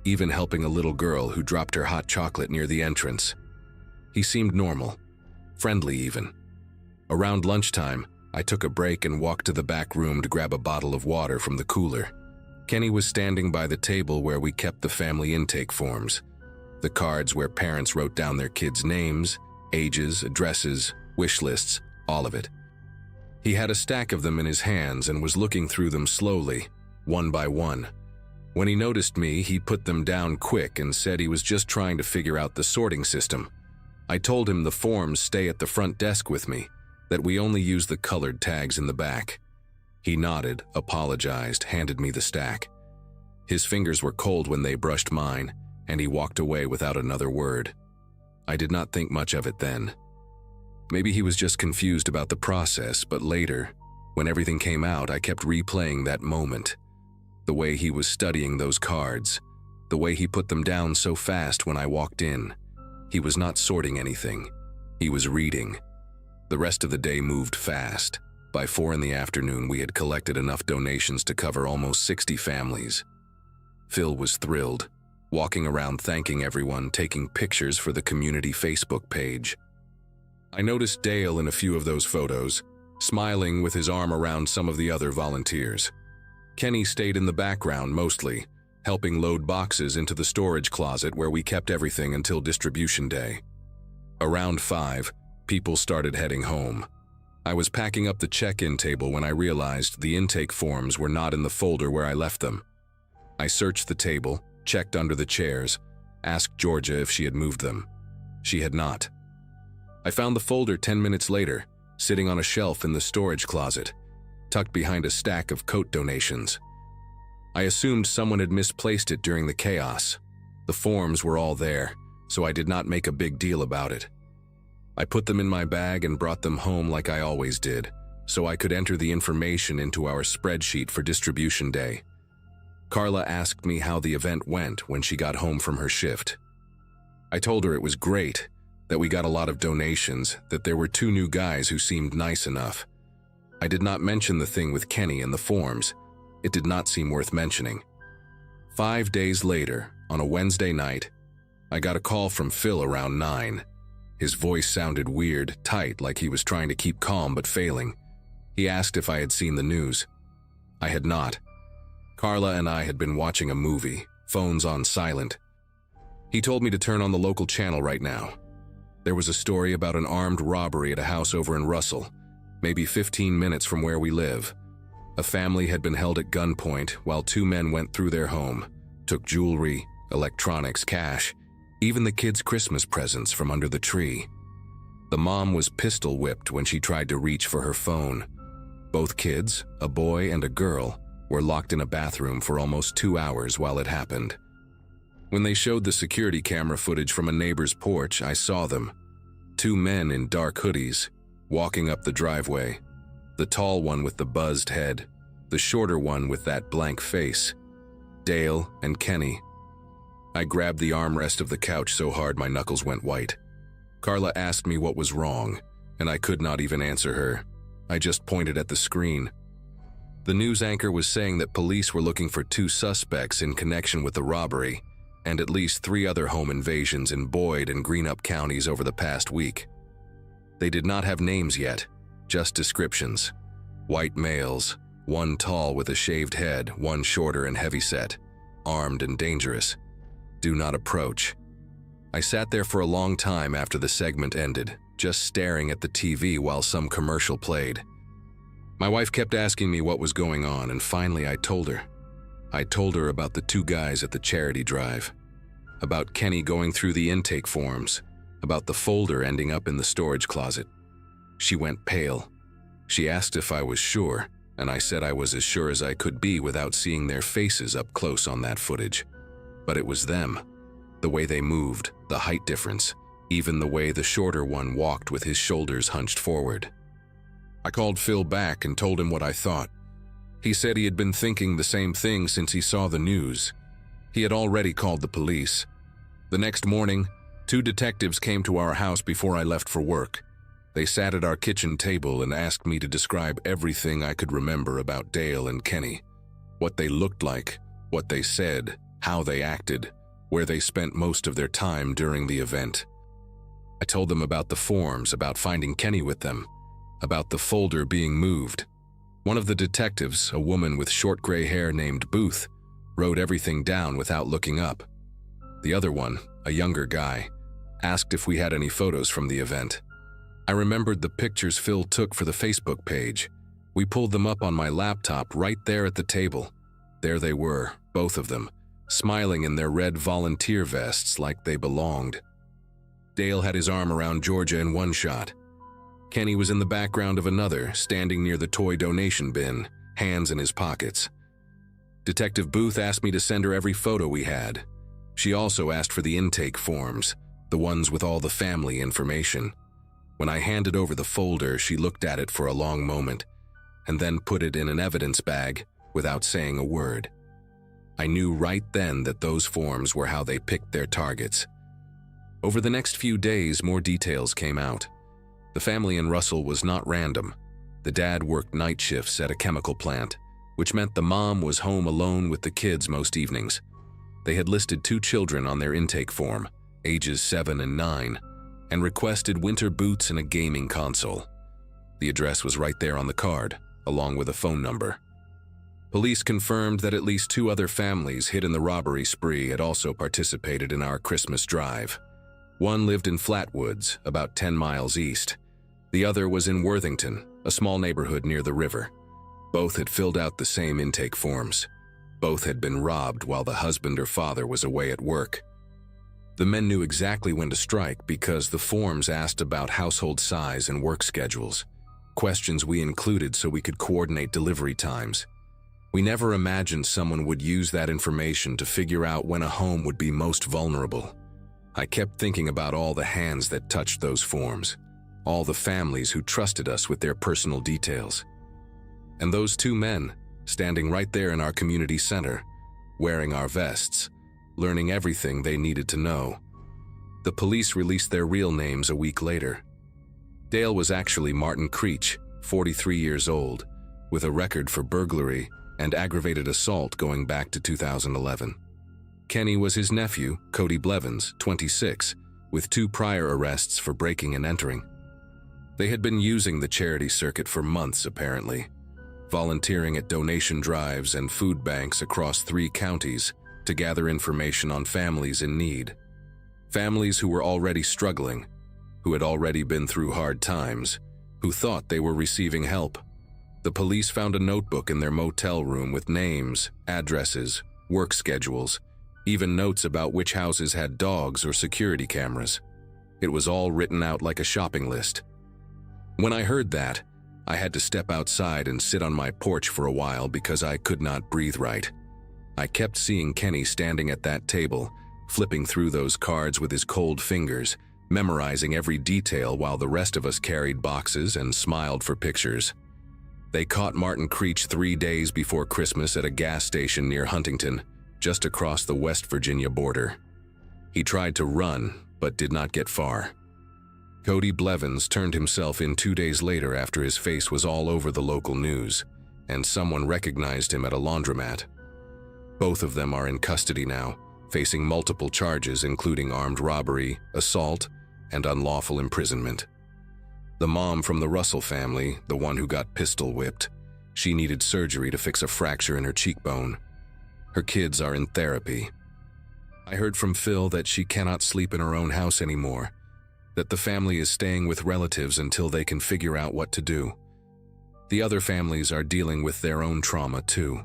even helping a little girl who dropped her hot chocolate near the entrance. He seemed normal, friendly even. Around lunchtime, I took a break and walked to the back room to grab a bottle of water from the cooler. Kenny was standing by the table where we kept the family intake forms, the cards where parents wrote down their kids' names, ages, addresses, wish lists, all of it. He had a stack of them in his hands and was looking through them slowly, one by one. When he noticed me, he put them down quick and said he was just trying to figure out the sorting system. I told him the forms stay at the front desk with me, that we only use the colored tags in the back. He nodded, apologized, handed me the stack. His fingers were cold when they brushed mine, and he walked away without another word. I did not think much of it then. Maybe he was just confused about the process, but later, when everything came out, I kept replaying that moment. The way he was studying those cards, the way he put them down so fast when I walked in. He was not sorting anything. He was reading. The rest of the day moved fast. By 4 in the afternoon, we had collected enough donations to cover almost 60 families. Phil was thrilled, walking around thanking everyone, taking pictures for the community Facebook page. I noticed Dale in a few of those photos, smiling with his arm around some of the other volunteers. Kenny stayed in the background mostly, helping load boxes into the storage closet where we kept everything until distribution day. Around 5, people started heading home. I was packing up the check-in table when I realized the intake forms were not in the folder where I left them. I searched the table, checked under the chairs, asked Georgia if she had moved them. She had not. I found the folder 10 minutes later, sitting on a shelf in the storage closet, tucked behind a stack of coat donations. I assumed someone had misplaced it during the chaos. The forms were all there, so I did not make a big deal about it. I put them in my bag and brought them home like I always did, so I could enter the information into our spreadsheet for distribution day. Carla asked me how the event went when she got home from her shift. I told her it was great, that we got a lot of donations, that there were 2 new guys who seemed nice enough. I did not mention the thing with Kenny and the forms. It did not seem worth mentioning. 5 days later, on a Wednesday night, I got a call from Phil around 9. His voice sounded weird, tight, like he was trying to keep calm but failing. He asked if I had seen the news. I had not. Carla and I had been watching a movie, phones on silent. He told me to turn on the local channel right now. There was a story about an armed robbery at a house over in Russell, maybe 15 minutes from where we live. A family had been held at gunpoint while 2 men went through their home, took jewelry, electronics, cash, even the kids' Christmas presents from under the tree. The mom was pistol whipped when she tried to reach for her phone. Both kids, a boy and a girl, were locked in a bathroom for almost 2 hours while it happened. When they showed the security camera footage from a neighbor's porch, I saw them. 2 men in dark hoodies, walking up the driveway. The tall one with the buzzed head, the shorter one with that blank face. Dale and Kenny. I grabbed the armrest of the couch so hard my knuckles went white. Carla asked me what was wrong, and I could not even answer her. I just pointed at the screen. The news anchor was saying that police were looking for 2 suspects in connection with the robbery, and at least 3 other home invasions in Boyd and Greenup counties over the past week. They did not have names yet, just descriptions. White males, 1 tall with a shaved head, 1 shorter and heavyset, armed and dangerous. Do not approach. I sat there for a long time after the segment ended, just staring at the TV while some commercial played. My wife kept asking me what was going on, and finally I told her. I told her about the 2 guys at the charity drive, about Kenny going through the intake forms, about the folder ending up in the storage closet. She went pale. She asked if I was sure, and I said I was as sure as I could be without seeing their faces up close on that footage. But it was them. The way they moved, the height difference, even the way the shorter one walked with his shoulders hunched forward. I called Phil back and told him what I thought. He said he had been thinking the same thing since he saw the news. He had already called the police. The next morning, 2 detectives came to our house before I left for work. They sat at our kitchen table and asked me to describe everything I could remember about Dale and Kenny. What they looked like, what they said, how they acted, where they spent most of their time during the event. I told them about the forms, about finding Kenny with them, about the folder being moved. One of the detectives, a woman with short gray hair named Booth, wrote everything down without looking up. The other one, a younger guy, asked if we had any photos from the event. I remembered the pictures Phil took for the Facebook page. We pulled them up on my laptop right there at the table. There they were, both of them, smiling in their red volunteer vests like they belonged. Dale had his arm around Georgia in one shot. Kenny was in the background of another, standing near the toy donation bin, hands in his pockets. Detective Booth asked me to send her every photo we had. She also asked for the intake forms, the ones with all the family information. When I handed over the folder, she looked at it for a long moment, and then put it in an evidence bag without saying a word. I knew right then that those forms were how they picked their targets. Over the next few days, more details came out. The family in Russell was not random. The dad worked night shifts at a chemical plant, which meant the mom was home alone with the kids most evenings. They had listed 2 children on their intake form, ages 7 and 9, and requested winter boots and a gaming console. The address was right there on the card, along with a phone number. Police confirmed that at least 2 other families hit in the robbery spree had also participated in our Christmas drive. One lived in Flatwoods, about 10 miles east. The other was in Worthington, a small neighborhood near the river. Both had filled out the same intake forms. Both had been robbed while the husband or father was away at work. The men knew exactly when to strike because the forms asked about household size and work schedules. questions we included so we could coordinate delivery times. We never imagined someone would use that information to figure out when a home would be most vulnerable. I kept thinking about all the hands that touched those forms, all the families who trusted us with their personal details. And those two men, standing right there in our community center, wearing our vests, learning everything they needed to know. The police released their real names a week later. Dale was actually Martin Creech, 43 years old, with a record for burglary and aggravated assault going back to 2011. Kenny was his nephew, Cody Blevins, 26, with 2 prior arrests for breaking and entering. They had been using the charity circuit for months, apparently, volunteering at donation drives and food banks across 3 counties to gather information on families in need. Families who were already struggling, who had already been through hard times, who thought they were receiving help. The police found a notebook in their motel room with names, addresses, work schedules, even notes about which houses had dogs or security cameras. It was all written out like a shopping list. When I heard that, I had to step outside and sit on my porch for a while because I could not breathe right. I kept seeing Kenny standing at that table, flipping through those cards with his cold fingers, memorizing every detail while the rest of us carried boxes and smiled for pictures. They caught Martin Creech 3 days before Christmas at a gas station near Huntington, just across the West Virginia border. He tried to run, but did not get far. Cody Blevins turned himself in 2 days later after his face was all over the local news, and someone recognized him at a laundromat. Both of them are in custody now, facing multiple charges including armed robbery, assault, and unlawful imprisonment. The mom from the Russell family, the one who got pistol whipped, she needed surgery to fix a fracture in her cheekbone. Her kids are in therapy. I heard from Phil that she cannot sleep in her own house anymore, that the family is staying with relatives until they can figure out what to do. The other families are dealing with their own trauma too.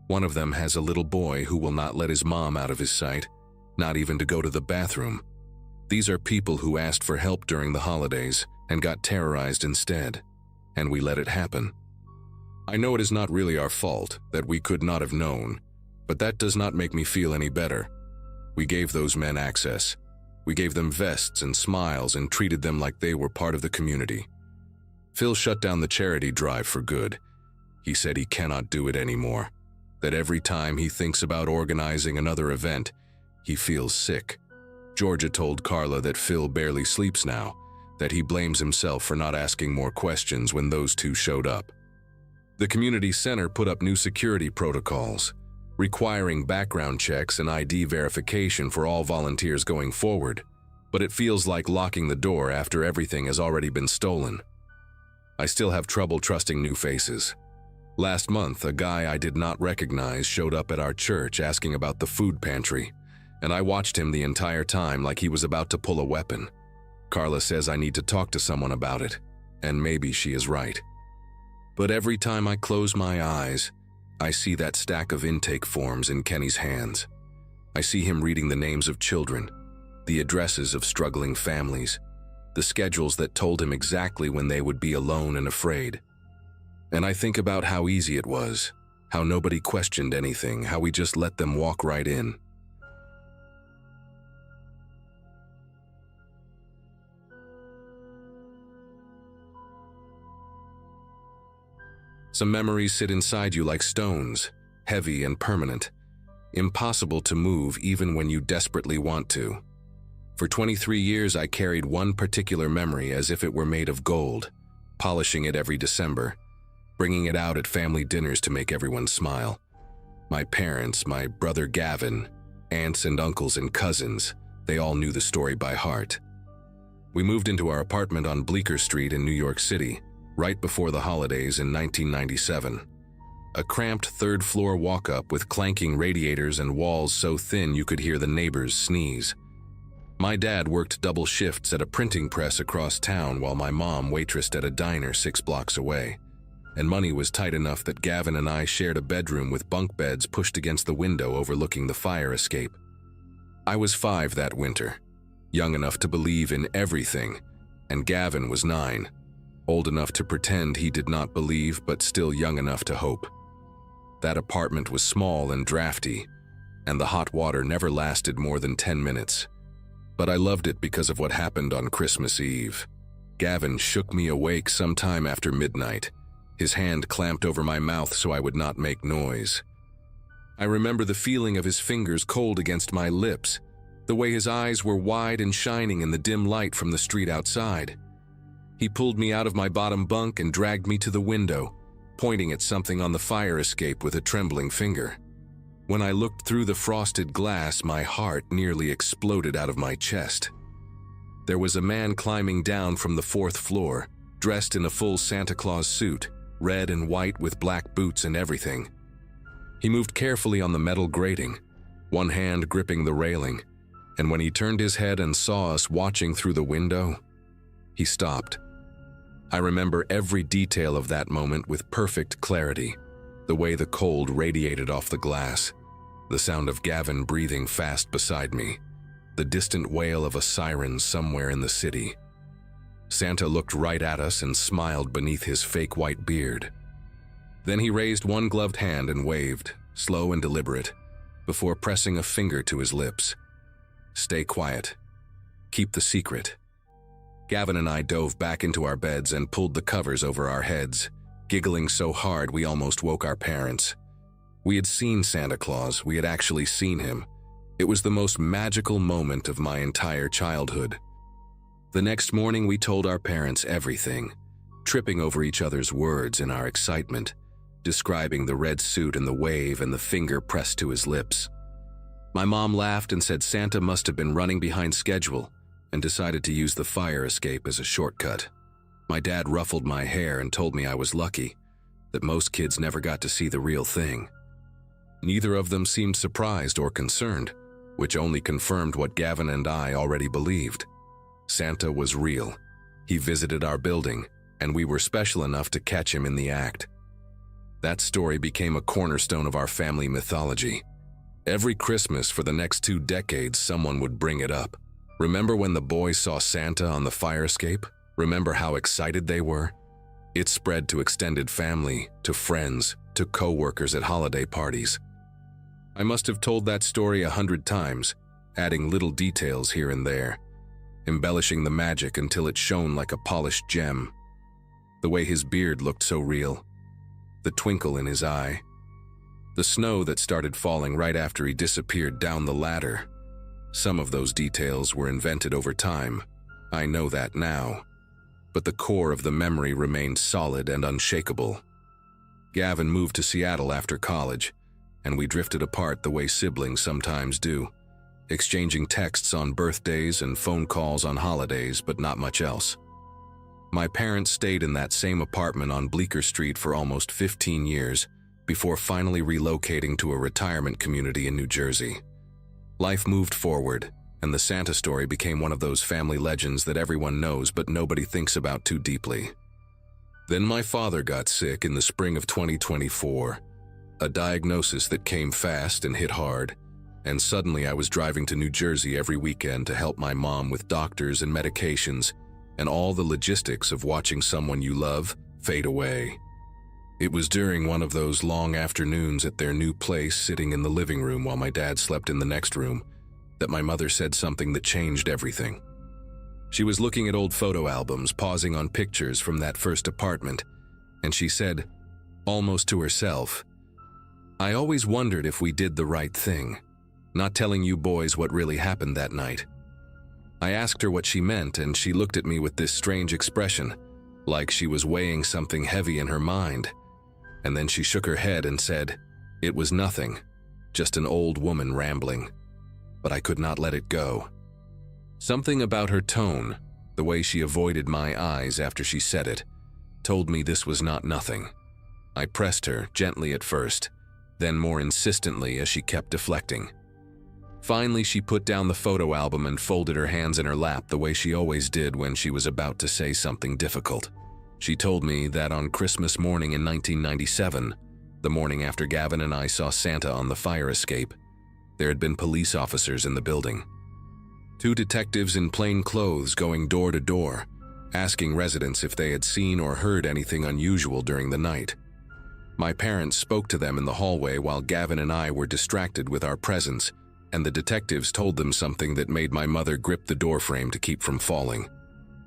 One of them has a little boy who will not let his mom out of his sight, not even to go to the bathroom. These are people who asked for help during the holidays and got terrorized instead, and we let it happen. I know it is not really our fault, that we could not have known, but that does not make me feel any better. We gave those men access. We gave them vests and smiles and treated them like they were part of the community. Phil shut down the charity drive for good. He said he cannot do it anymore, that every time he thinks about organizing another event, he feels sick. Georgia told Carla that Phil barely sleeps now, that he blames himself for not asking more questions when those two showed up. The community center put up new security protocols, requiring background checks and ID verification for all volunteers going forward, but it feels like locking the door after everything has already been stolen. I still have trouble trusting new faces. Last month, a guy I did not recognize showed up at our church asking about the food pantry, and I watched him the entire time like he was about to pull a weapon. Carla says I need to talk to someone about it, and maybe she is right. But every time I close my eyes, I see that stack of intake forms in Kenny's hands. I see him reading the names of children, the addresses of struggling families, the schedules that told him exactly when they would be alone and afraid. And I think about how easy it was, how nobody questioned anything, how we just let them walk right in. Some memories sit inside you like stones, heavy and permanent, impossible to move even when you desperately want to. For 23 years, I carried one particular memory as if it were made of gold, polishing it every December, bringing it out at family dinners to make everyone smile. My parents, my brother Gavin, aunts and uncles and cousins, they all knew the story by heart. We moved into our apartment on Bleecker Street in New York City, right before the holidays in 1997. A cramped third-floor walk-up with clanking radiators and walls so thin you could hear the neighbors sneeze. My dad worked double shifts at a printing press across town while my mom waitressed at a diner 6 blocks away. And money was tight enough that Gavin and I shared a bedroom with bunk beds pushed against the window overlooking the fire escape. I was 5 that winter, young enough to believe in everything, and Gavin was 9. old enough to pretend he did not believe but still young enough to hope. That apartment was small and drafty, and the hot water never lasted more than 10 minutes. But I loved it because of what happened on Christmas Eve. Gavin shook me awake sometime after midnight, his hand clamped over my mouth so I would not make noise. I remember the feeling of his fingers cold against my lips, the way his eyes were wide and shining in the dim light from the street outside. He pulled me out of my bottom bunk and dragged me to the window, pointing at something on the fire escape with a trembling finger. When I looked through the frosted glass, my heart nearly exploded out of my chest. There was a man climbing down from the 4th floor, dressed in a full Santa Claus suit, red and white with black boots and everything. He moved carefully on the metal grating, one hand gripping the railing, and when he turned his head and saw us watching through the window, he stopped. I remember every detail of that moment with perfect clarity, the way the cold radiated off the glass, the sound of Gavin breathing fast beside me, the distant wail of a siren somewhere in the city. Santa looked right at us and smiled beneath his fake white beard. Then he raised one gloved hand and waved, slow and deliberate, before pressing a finger to his lips. "Stay quiet. Keep the secret." Gavin and I dove back into our beds and pulled the covers over our heads, giggling so hard we almost woke our parents. We had seen Santa Claus, we had actually seen him. It was the most magical moment of my entire childhood. The next morning we told our parents everything, tripping over each other's words in our excitement, describing the red suit and the wave and the finger pressed to his lips. My mom laughed and said Santa must have been running behind schedule and decided to use the fire escape as a shortcut. My dad ruffled my hair and told me I was lucky, that most kids never got to see the real thing. Neither of them seemed surprised or concerned, which only confirmed what Gavin and I already believed. Santa was real. He visited our building, and we were special enough to catch him in the act. That story became a cornerstone of our family mythology. Every Christmas for the next 2 decades, someone would bring it up. Remember when the boys saw Santa on the fire escape? Remember how excited they were? It spread to extended family, to friends, to co-workers at holiday parties. I must have told that story 100 times, adding little details here and there, embellishing the magic until it shone like a polished gem. The way his beard looked so real, the twinkle in his eye, the snow that started falling right after he disappeared down the ladder. Some of those details were invented over time. I know that now. But the core of the memory remained solid and unshakable. Gavin moved to Seattle after college, and we drifted apart the way siblings sometimes do, exchanging texts on birthdays and phone calls on holidays, but not much else. My parents stayed in that same apartment on Bleecker Street for almost 15 years before finally relocating to a retirement community in New Jersey. Life moved forward, and the Santa story became one of those family legends that everyone knows but nobody thinks about too deeply. Then my father got sick in the spring of 2024, a diagnosis that came fast and hit hard, and suddenly I was driving to New Jersey every weekend to help my mom with doctors and medications and all the logistics of watching someone you love fade away. It was during one of those long afternoons at their new place, sitting in the living room while my dad slept in the next room, that my mother said something that changed everything. She was looking at old photo albums, pausing on pictures from that first apartment, and she said, almost to herself, "I always wondered if we did the right thing, not telling you boys what really happened that night." I asked her what she meant, and she looked at me with this strange expression, like she was weighing something heavy in her mind. And then she shook her head and said, "It was nothing, just an old woman rambling." But I could not let it go. Something about her tone, the way she avoided my eyes after she said it, told me this was not nothing. I pressed her, gently at first, then more insistently as she kept deflecting. Finally, she put down the photo album and folded her hands in her lap the way she always did when she was about to say something difficult. She told me that on Christmas morning in 1997, the morning after Gavin and I saw Santa on the fire escape, there had been police officers in the building. 2 detectives in plain clothes going door to door, asking residents if they had seen or heard anything unusual during the night. My parents spoke to them in the hallway while Gavin and I were distracted with our presents, and the detectives told them something that made my mother grip the doorframe to keep from falling.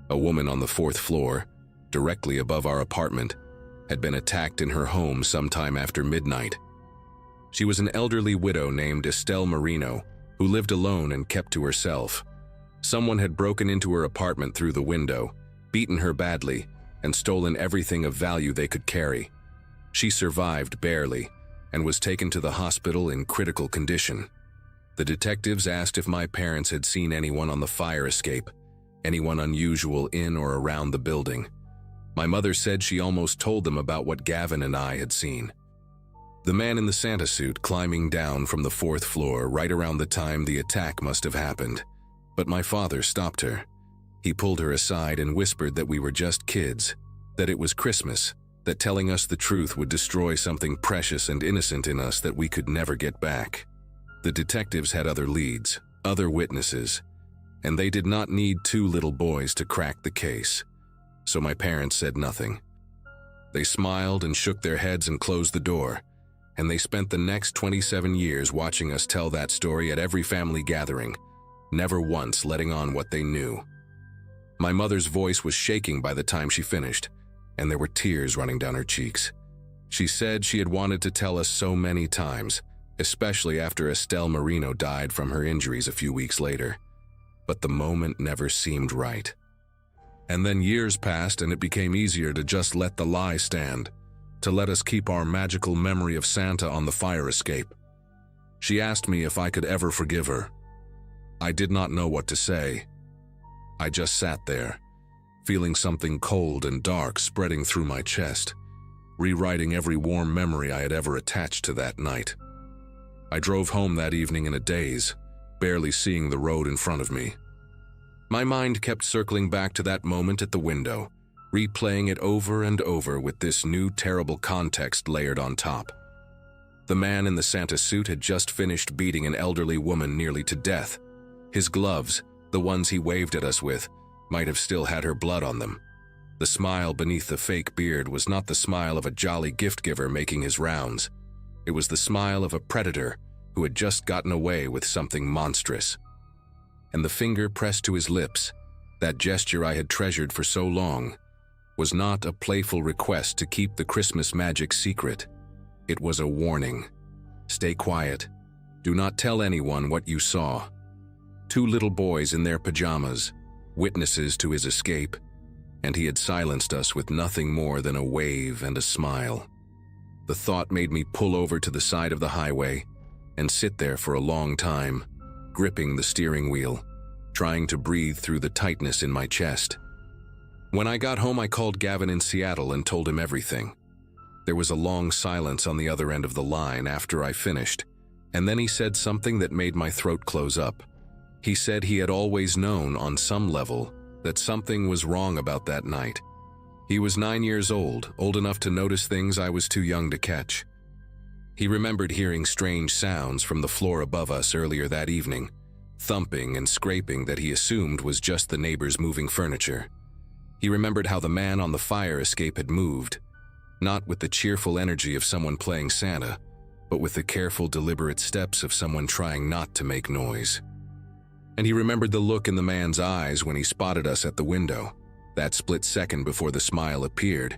A woman on the 4th floor, directly above our apartment, had been attacked in her home sometime after midnight. She was an elderly widow named Estelle Marino, who lived alone and kept to herself. Someone had broken into her apartment through the window, beaten her badly, and stolen everything of value they could carry. She survived barely and was taken to the hospital in critical condition. The detectives asked if my parents had seen anyone on the fire escape, anyone unusual in or around the building. My mother said she almost told them about what Gavin and I had seen. The man in the Santa suit climbing down from the 4th floor right around the time the attack must have happened. But my father stopped her. He pulled her aside and whispered that we were just kids, that it was Christmas, that telling us the truth would destroy something precious and innocent in us that we could never get back. The detectives had other leads, other witnesses, and they did not need 2 little boys to crack the case. So my parents said nothing. They smiled and shook their heads and closed the door, and they spent the next 27 years watching us tell that story at every family gathering, never once letting on what they knew. My mother's voice was shaking by the time she finished, and there were tears running down her cheeks. She said she had wanted to tell us so many times, especially after Estelle Marino died from her injuries a few weeks later. But the moment never seemed right. And then years passed and it became easier to just let the lie stand, to let us keep our magical memory of Santa on the fire escape. She asked me if I could ever forgive her. I did not know what to say. I just sat there, feeling something cold and dark spreading through my chest, rewriting every warm memory I had ever attached to that night. I drove home that evening in a daze, barely seeing the road in front of me. My mind kept circling back to that moment at the window, replaying it over and over with this new terrible context layered on top. The man in the Santa suit had just finished beating an elderly woman nearly to death. His gloves, the ones he waved at us with, might have still had her blood on them. The smile beneath the fake beard was not the smile of a jolly gift-giver making his rounds. It was the smile of a predator who had just gotten away with something monstrous. And the finger pressed to his lips, that gesture I had treasured for so long, was not a playful request to keep the Christmas magic secret. It was a warning. Stay quiet. Do not tell anyone what you saw. 2 little boys in their pajamas, witnesses to his escape, and he had silenced us with nothing more than a wave and a smile. The thought made me pull over to the side of the highway and sit there for a long time, gripping the steering wheel, trying to breathe through the tightness in my chest. When I got home, I called Gavin in Seattle and told him everything. There was a long silence on the other end of the line after I finished, and then he said something that made my throat close up. He said he had always known on some level that something was wrong about that night. He was 9 years old enough to notice things I was too young to catch. He remembered hearing strange sounds from the floor above us earlier that evening, thumping and scraping that he assumed was just the neighbors moving furniture. He remembered how the man on the fire escape had moved, not with the cheerful energy of someone playing Santa, but with the careful, deliberate steps of someone trying not to make noise. And he remembered the look in the man's eyes when he spotted us at the window, that split second before the smile appeared,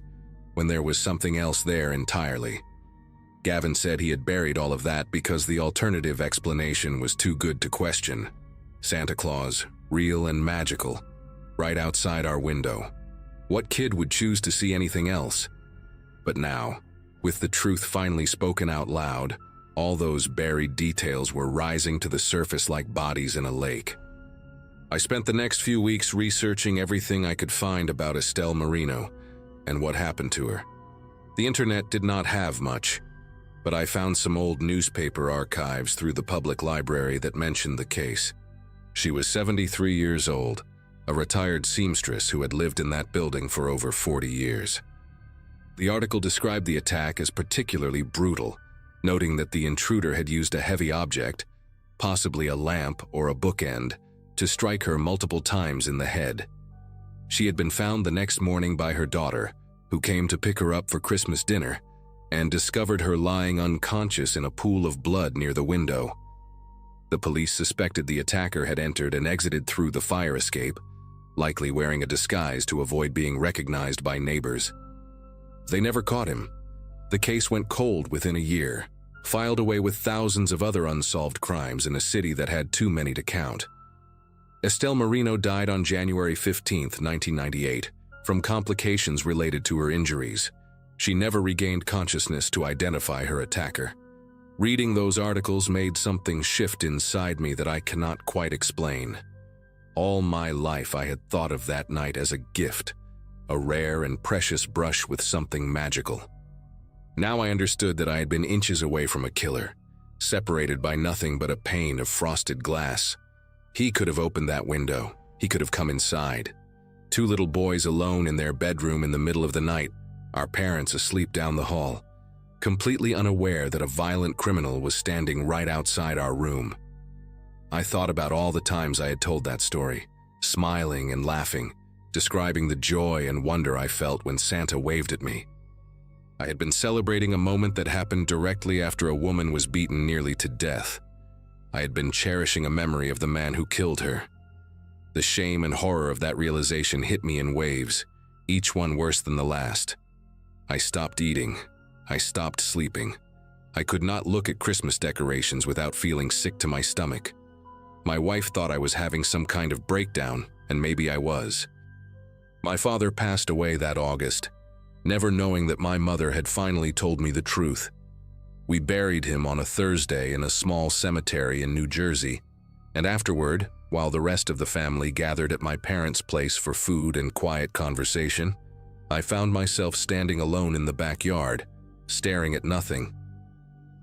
when there was something else there entirely. Gavin said he had buried all of that because the alternative explanation was too good to question. Santa Claus, real and magical, right outside our window. What kid would choose to see anything else? But now, with the truth finally spoken out loud, all those buried details were rising to the surface like bodies in a lake. I spent the next few weeks researching everything I could find about Estelle Marino and what happened to her. The internet did not have much, but I found some old newspaper archives through the public library that mentioned the case. She was 73 years old, a retired seamstress who had lived in that building for over 40 years. The article described the attack as particularly brutal, noting that the intruder had used a heavy object, possibly a lamp or a bookend, to strike her multiple times in the head. She had been found the next morning by her daughter, who came to pick her up for Christmas dinner, and discovered her lying unconscious in a pool of blood near the window. The police suspected the attacker had entered and exited through the fire escape, likely wearing a disguise to avoid being recognized by neighbors. They never caught him. The case went cold within a year, filed away with thousands of other unsolved crimes in a city that had too many to count. Estelle Marino died on January 15, 1998, from complications related to her injuries. She never regained consciousness to identify her attacker. Reading those articles made something shift inside me that I cannot quite explain. All my life I had thought of that night as a gift, a rare and precious brush with something magical. Now I understood that I had been inches away from a killer, separated by nothing but a pane of frosted glass. He could have opened that window. He could have come inside. Two little boys alone in their bedroom in the middle of the night, our parents asleep down the hall, completely unaware that a violent criminal was standing right outside our room. I thought about all the times I had told that story, smiling and laughing, describing the joy and wonder I felt when Santa waved at me. I had been celebrating a moment that happened directly after a woman was beaten nearly to death. I had been cherishing a memory of the man who killed her. The shame and horror of that realization hit me in waves, each one worse than the last. I stopped eating. I stopped sleeping. I could not look at Christmas decorations without feeling sick to my stomach. My wife thought I was having some kind of breakdown, and maybe I was. My father passed away that August, never knowing that my mother had finally told me the truth. We buried him on a Thursday in a small cemetery in New Jersey, and afterward, while the rest of the family gathered at my parents' place for food and quiet conversation, I found myself standing alone in the backyard, staring at nothing.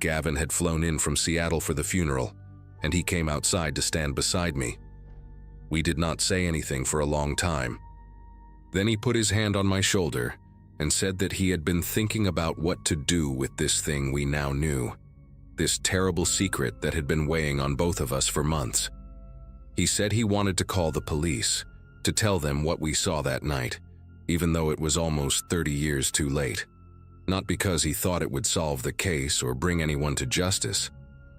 Gavin had flown in from Seattle for the funeral, and he came outside to stand beside me. We did not say anything for a long time. Then he put his hand on my shoulder and said that he had been thinking about what to do with this thing we now knew, this terrible secret that had been weighing on both of us for months. He said he wanted to call the police, to tell them what we saw that night, even though it was almost 30 years too late. Not because he thought it would solve the case or bring anyone to justice,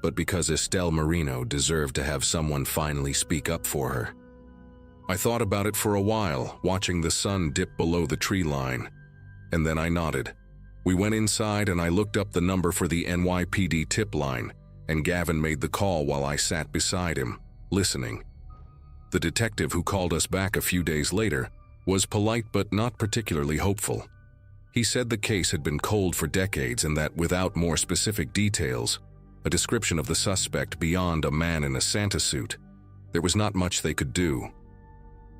but because Estelle Marino deserved to have someone finally speak up for her. I thought about it for a while, watching the sun dip below the tree line, and then I nodded. We went inside and I looked up the number for the NYPD tip line, and Gavin made the call while I sat beside him, listening. The detective who called us back a few days later was polite but not particularly hopeful. He said the case had been cold for decades and that without more specific details, a description of the suspect beyond a man in a Santa suit, there was not much they could do.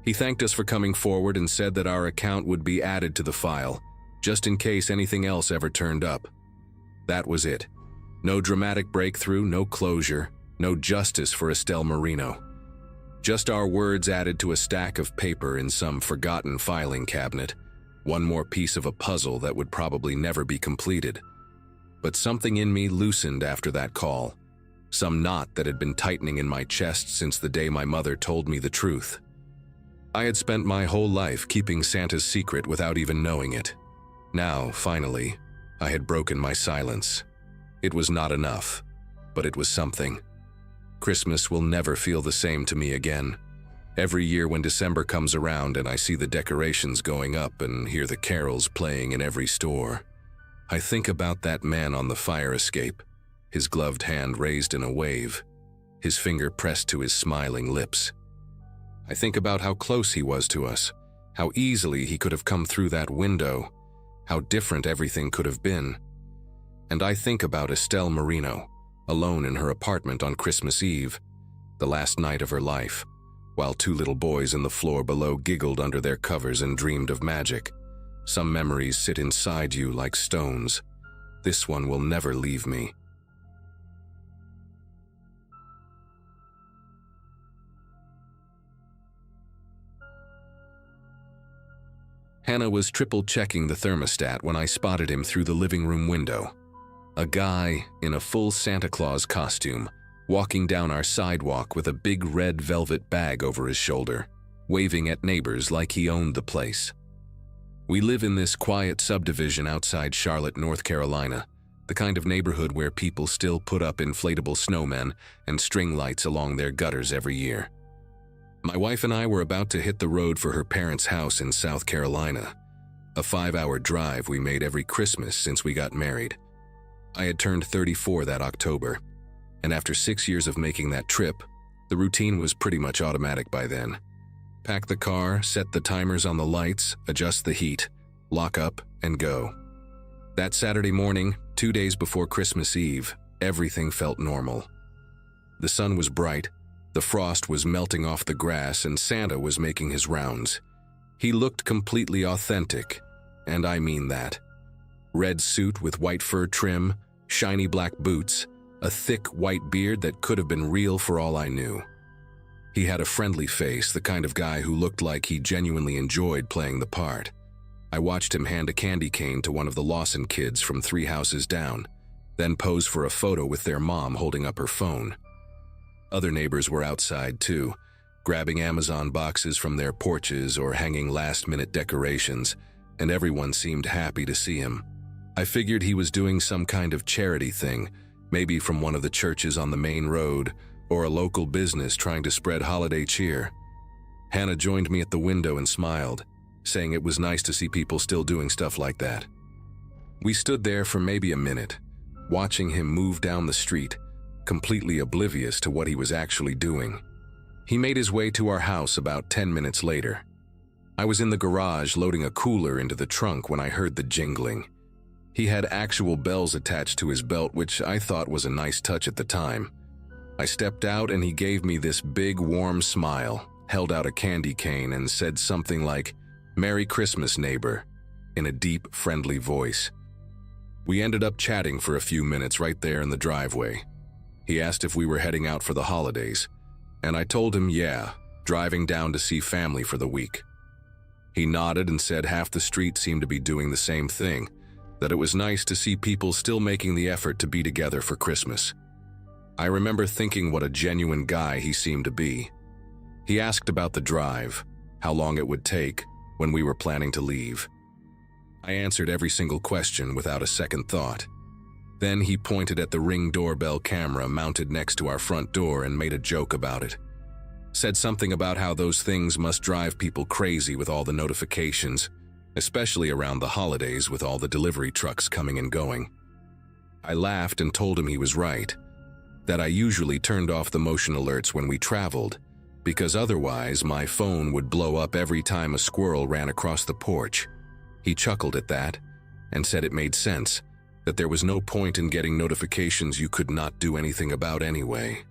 He thanked us for coming forward and said that our account would be added to the file, just in case anything else ever turned up. That was it. No dramatic breakthrough, no closure, no justice for Estelle Marino. Just our words added to a stack of paper in some forgotten filing cabinet, one more piece of a puzzle that would probably never be completed. But something in me loosened after that call, some knot that had been tightening in my chest since the day my mother told me the truth. I had spent my whole life keeping Santa's secret without even knowing it. Now, finally, I had broken my silence. It was not enough, but it was something. Christmas will never feel the same to me again. Every year when December comes around and I see the decorations going up and hear the carols playing in every store, I think about that man on the fire escape, his gloved hand raised in a wave, his finger pressed to his smiling lips. I think about how close he was to us, how easily he could have come through that window, how different everything could have been. And I think about Estelle Marino, alone in her apartment on Christmas Eve, the last night of her life, while two little boys in the floor below giggled under their covers and dreamed of magic. Some memories sit inside you like stones. This one will never leave me. Hannah was triple-checking the thermostat when I spotted him through the living room window. A guy in a full Santa Claus costume, walking down our sidewalk with a big red velvet bag over his shoulder. waving at neighbors like he owned the place. We live in this quiet subdivision outside Charlotte, North Carolina, the kind of neighborhood where people still put up inflatable snowmen and string lights along their gutters every year. My wife and I were about to hit the road for her parents' house in South Carolina, a 5-hour drive we made every Christmas since we got married. I had turned 34 that October, and after 6 years of making that trip, the routine was pretty much automatic by then. Pack the car, set the timers on the lights, adjust the heat, lock up, and go. That Saturday morning, 2 days before Christmas Eve, everything felt normal. The sun was bright, the frost was melting off the grass, and Santa was making his rounds. He looked completely authentic, and I mean that. Red suit with white fur trim, shiny black boots, a thick white beard that could have been real for all I knew. He had a friendly face, the kind of guy who looked like he genuinely enjoyed playing the part. I watched him hand a candy cane to one of the Lawson kids from 3 houses down, then pose for a photo with their mom holding up her phone. Other neighbors were outside too, grabbing Amazon boxes from their porches or hanging last-minute decorations, and everyone seemed happy to see him. I figured he was doing some kind of charity thing, maybe from one of the churches on the main road, or a local business trying to spread holiday cheer. Hannah joined me at the window and smiled, saying it was nice to see people still doing stuff like that. We stood there for maybe a minute, watching him move down the street, completely oblivious to what he was actually doing. He made his way to our house about 10 minutes later. I was in the garage loading a cooler into the trunk when I heard the jingling. He had actual bells attached to his belt, which I thought was a nice touch at the time. I stepped out and he gave me this big warm smile, held out a candy cane and said something like, "Merry Christmas, neighbor," in a deep, friendly voice. We ended up chatting for a few minutes right there in the driveway. He asked if we were heading out for the holidays, and I told him yeah, driving down to see family for the week. He nodded and said half the street seemed to be doing the same thing, that it was nice to see people still making the effort to be together for Christmas. I remember thinking what a genuine guy he seemed to be. He asked about the drive, how long it would take, when we were planning to leave. I answered every single question without a second thought. Then he pointed at the Ring doorbell camera mounted next to our front door and made a joke about it. Said something about how those things must drive people crazy with all the notifications, especially around the holidays with all the delivery trucks coming and going. I laughed and told him he was right, that I usually turned off the motion alerts when we traveled, because otherwise my phone would blow up every time a squirrel ran across the porch. He chuckled at that and said it made sense, that there was no point in getting notifications you could not do anything about anyway.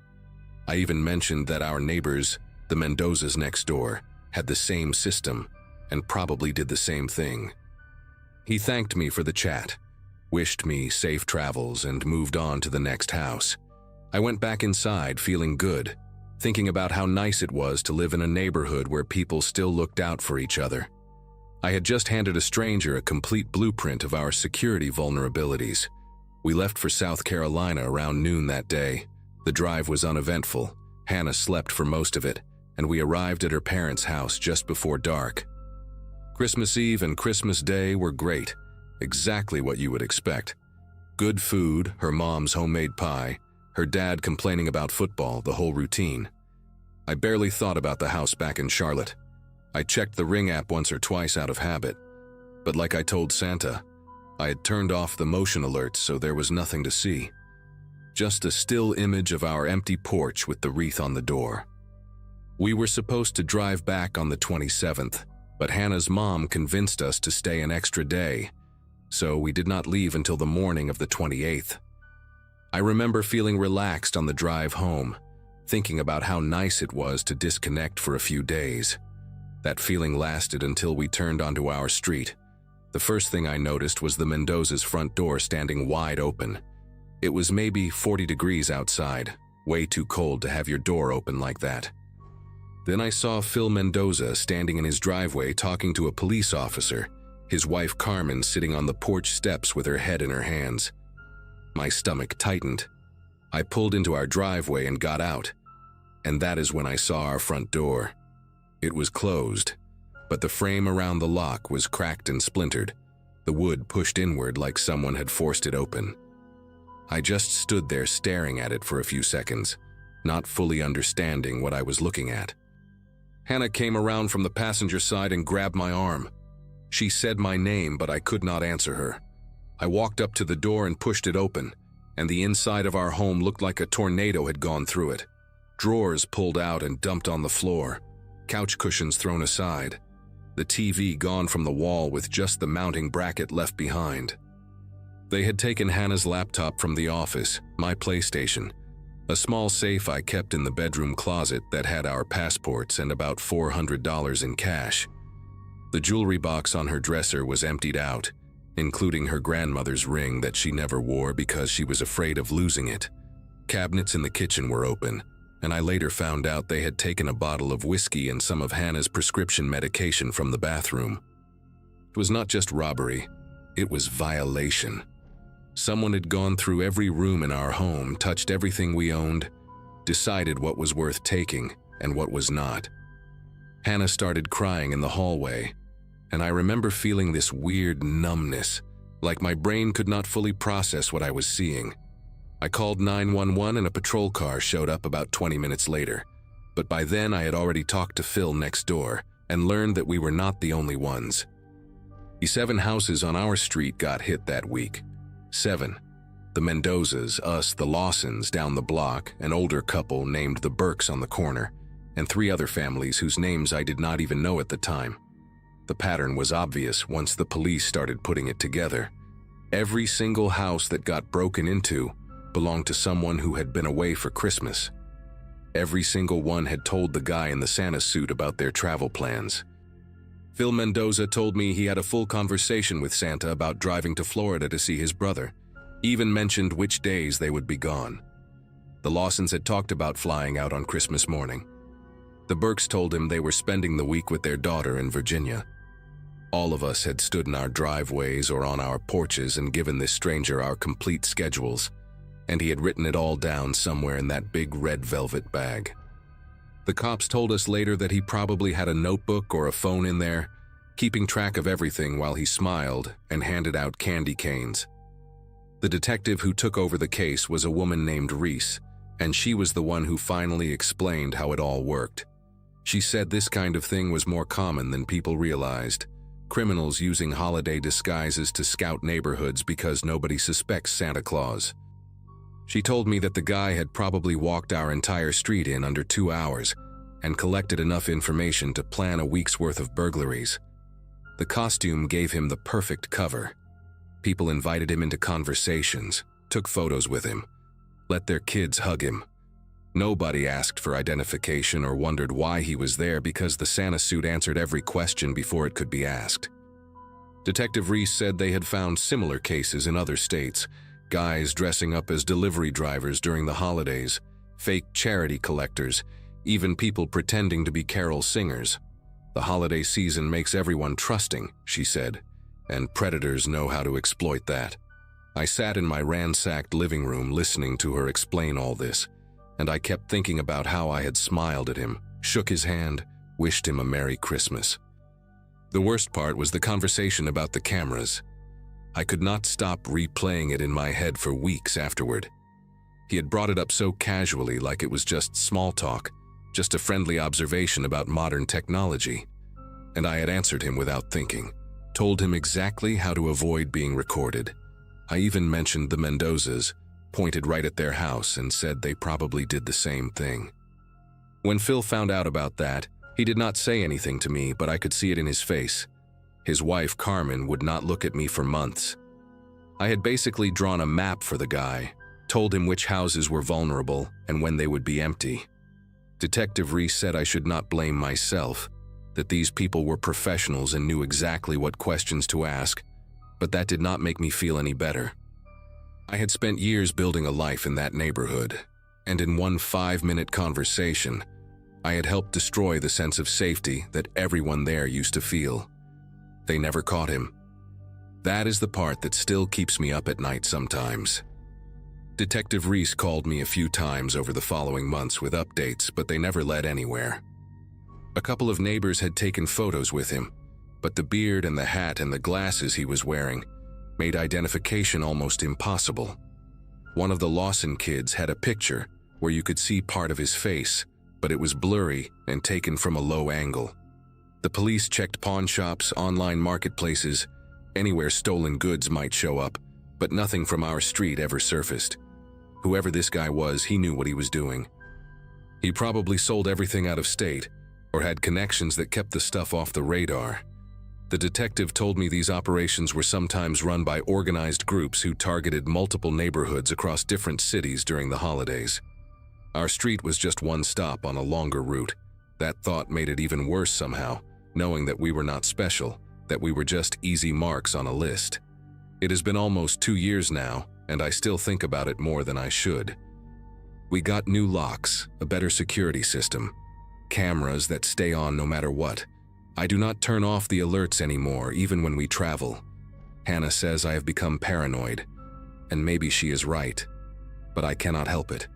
I even mentioned that our neighbors, the Mendozas next door, had the same system and probably did the same thing. He thanked me for the chat, wished me safe travels, and moved on to the next house. I went back inside feeling good, thinking about how nice it was to live in a neighborhood where people still looked out for each other. I had just handed a stranger a complete blueprint of our security vulnerabilities. We left for South Carolina around noon that day. The drive was uneventful. Hannah slept for most of it, and we arrived at her parents' house just before dark. Christmas Eve and Christmas Day were great, exactly what you would expect. Good food, her mom's homemade pie, her dad complaining about football, the whole routine. I barely thought about the house back in Charlotte. I checked the Ring app once or twice out of habit, but like I told Santa, I had turned off the motion alerts so there was nothing to see. Just a still image of our empty porch with the wreath on the door. We were supposed to drive back on the 27th, but Hannah's mom convinced us to stay an extra day, so we did not leave until the morning of the 28th. I remember feeling relaxed on the drive home, thinking about how nice it was to disconnect for a few days. That feeling lasted until we turned onto our street. The first thing I noticed was the Mendoza's front door standing wide open. It was maybe 40 degrees outside, way too cold to have your door open like that. Then I saw Phil Mendoza standing in his driveway talking to a police officer, his wife Carmen sitting on the porch steps with her head in her hands. My stomach tightened. I pulled into our driveway and got out, and that is when I saw our front door. It was closed, but the frame around the lock was cracked and splintered, the wood pushed inward like someone had forced it open. I just stood there staring at it for a few seconds, not fully understanding what I was looking at. Hannah came around from the passenger side and grabbed my arm. She said my name, but I could not answer her. I walked up to the door and pushed it open, and the inside of our home looked like a tornado had gone through it. Drawers pulled out and dumped on the floor, couch cushions thrown aside, the TV gone from the wall with just the mounting bracket left behind. They had taken Hannah's laptop from the office, my PlayStation, a small safe I kept in the bedroom closet that had our passports and about $400 in cash. The jewelry box on her dresser was emptied out, including her grandmother's ring that she never wore because she was afraid of losing it. Cabinets in the kitchen were open, and I later found out they had taken a bottle of whiskey and some of Hannah's prescription medication from the bathroom. It was not just robbery, it was violation. Someone had gone through every room in our home, touched everything we owned, decided what was worth taking and what was not. Hannah started crying in the hallway, and I remember feeling this weird numbness, like my brain could not fully process what I was seeing. I called 911 and a patrol car showed up about 20 minutes later, but by then I had already talked to Phil next door and learned that we were not the only ones. The 7 houses on our street got hit that week. 7. The Mendozas, us, the Lawsons down the block, an older couple named the Burks on the corner, and 3 other families whose names I did not even know at the time. The pattern was obvious once the police started putting it together. Every single house that got broken into belonged to someone who had been away for Christmas. Every single one had told the guy in the Santa suit about their travel plans. Phil Mendoza told me he had a full conversation with Santa about driving to Florida to see his brother, even mentioned which days they would be gone. The Lawsons had talked about flying out on Christmas morning. The Burks told him they were spending the week with their daughter in Virginia. All of us had stood in our driveways or on our porches and given this stranger our complete schedules, and he had written it all down somewhere in that big red velvet bag. The cops told us later that he probably had a notebook or a phone in there, keeping track of everything while he smiled and handed out candy canes. The detective who took over the case was a woman named Reese, and she was the one who finally explained how it all worked. She said this kind of thing was more common than people realized, criminals using holiday disguises to scout neighborhoods because nobody suspects Santa Claus. She told me that the guy had probably walked our entire street in under 2 hours and collected enough information to plan a week's worth of burglaries. The costume gave him the perfect cover. People invited him into conversations, took photos with him, let their kids hug him. Nobody asked for identification or wondered why he was there because the Santa suit answered every question before it could be asked. Detective Reese said they had found similar cases in other states, guys dressing up as delivery drivers during the holidays, fake charity collectors, even people pretending to be carol singers. The holiday season makes everyone trusting, she said, and predators know how to exploit that. I sat in my ransacked living room listening to her explain all this, and I kept thinking about how I had smiled at him, shook his hand, wished him a Merry Christmas. The worst part was the conversation about the cameras. I could not stop replaying it in my head for weeks afterward. He had brought it up so casually, like it was just small talk, just a friendly observation about modern technology. And I had answered him without thinking, told him exactly how to avoid being recorded. I even mentioned the Mendozas, pointed right at their house and said they probably did the same thing. When Phil found out about that, he did not say anything to me, but I could see it in his face. His wife, Carmen, would not look at me for months. I had basically drawn a map for the guy, told him which houses were vulnerable and when they would be empty. Detective Reese said I should not blame myself, that these people were professionals and knew exactly what questions to ask, but that did not make me feel any better. I had spent years building a life in that neighborhood, and in one 5-minute conversation, I had helped destroy the sense of safety that everyone there used to feel. They never caught him. That is the part that still keeps me up at night sometimes. Detective Reese called me a few times over the following months with updates, but they never led anywhere. A couple of neighbors had taken photos with him, but the beard and the hat and the glasses he was wearing made identification almost impossible. One of the Lawson kids had a picture where you could see part of his face, but it was blurry and taken from a low angle. The police checked pawn shops, online marketplaces, anywhere stolen goods might show up, but nothing from our street ever surfaced. Whoever this guy was, he knew what he was doing. He probably sold everything out of state, or had connections that kept the stuff off the radar. The detective told me these operations were sometimes run by organized groups who targeted multiple neighborhoods across different cities during the holidays. Our street was just one stop on a longer route. That thought made it even worse somehow, knowing that we were not special, that we were just easy marks on a list. It has been almost 2 years now, and I still think about it more than I should. We got new locks, a better security system, cameras that stay on no matter what. I do not turn off the alerts anymore, even when we travel. Hannah says I have become paranoid, and maybe she is right, but I cannot help it.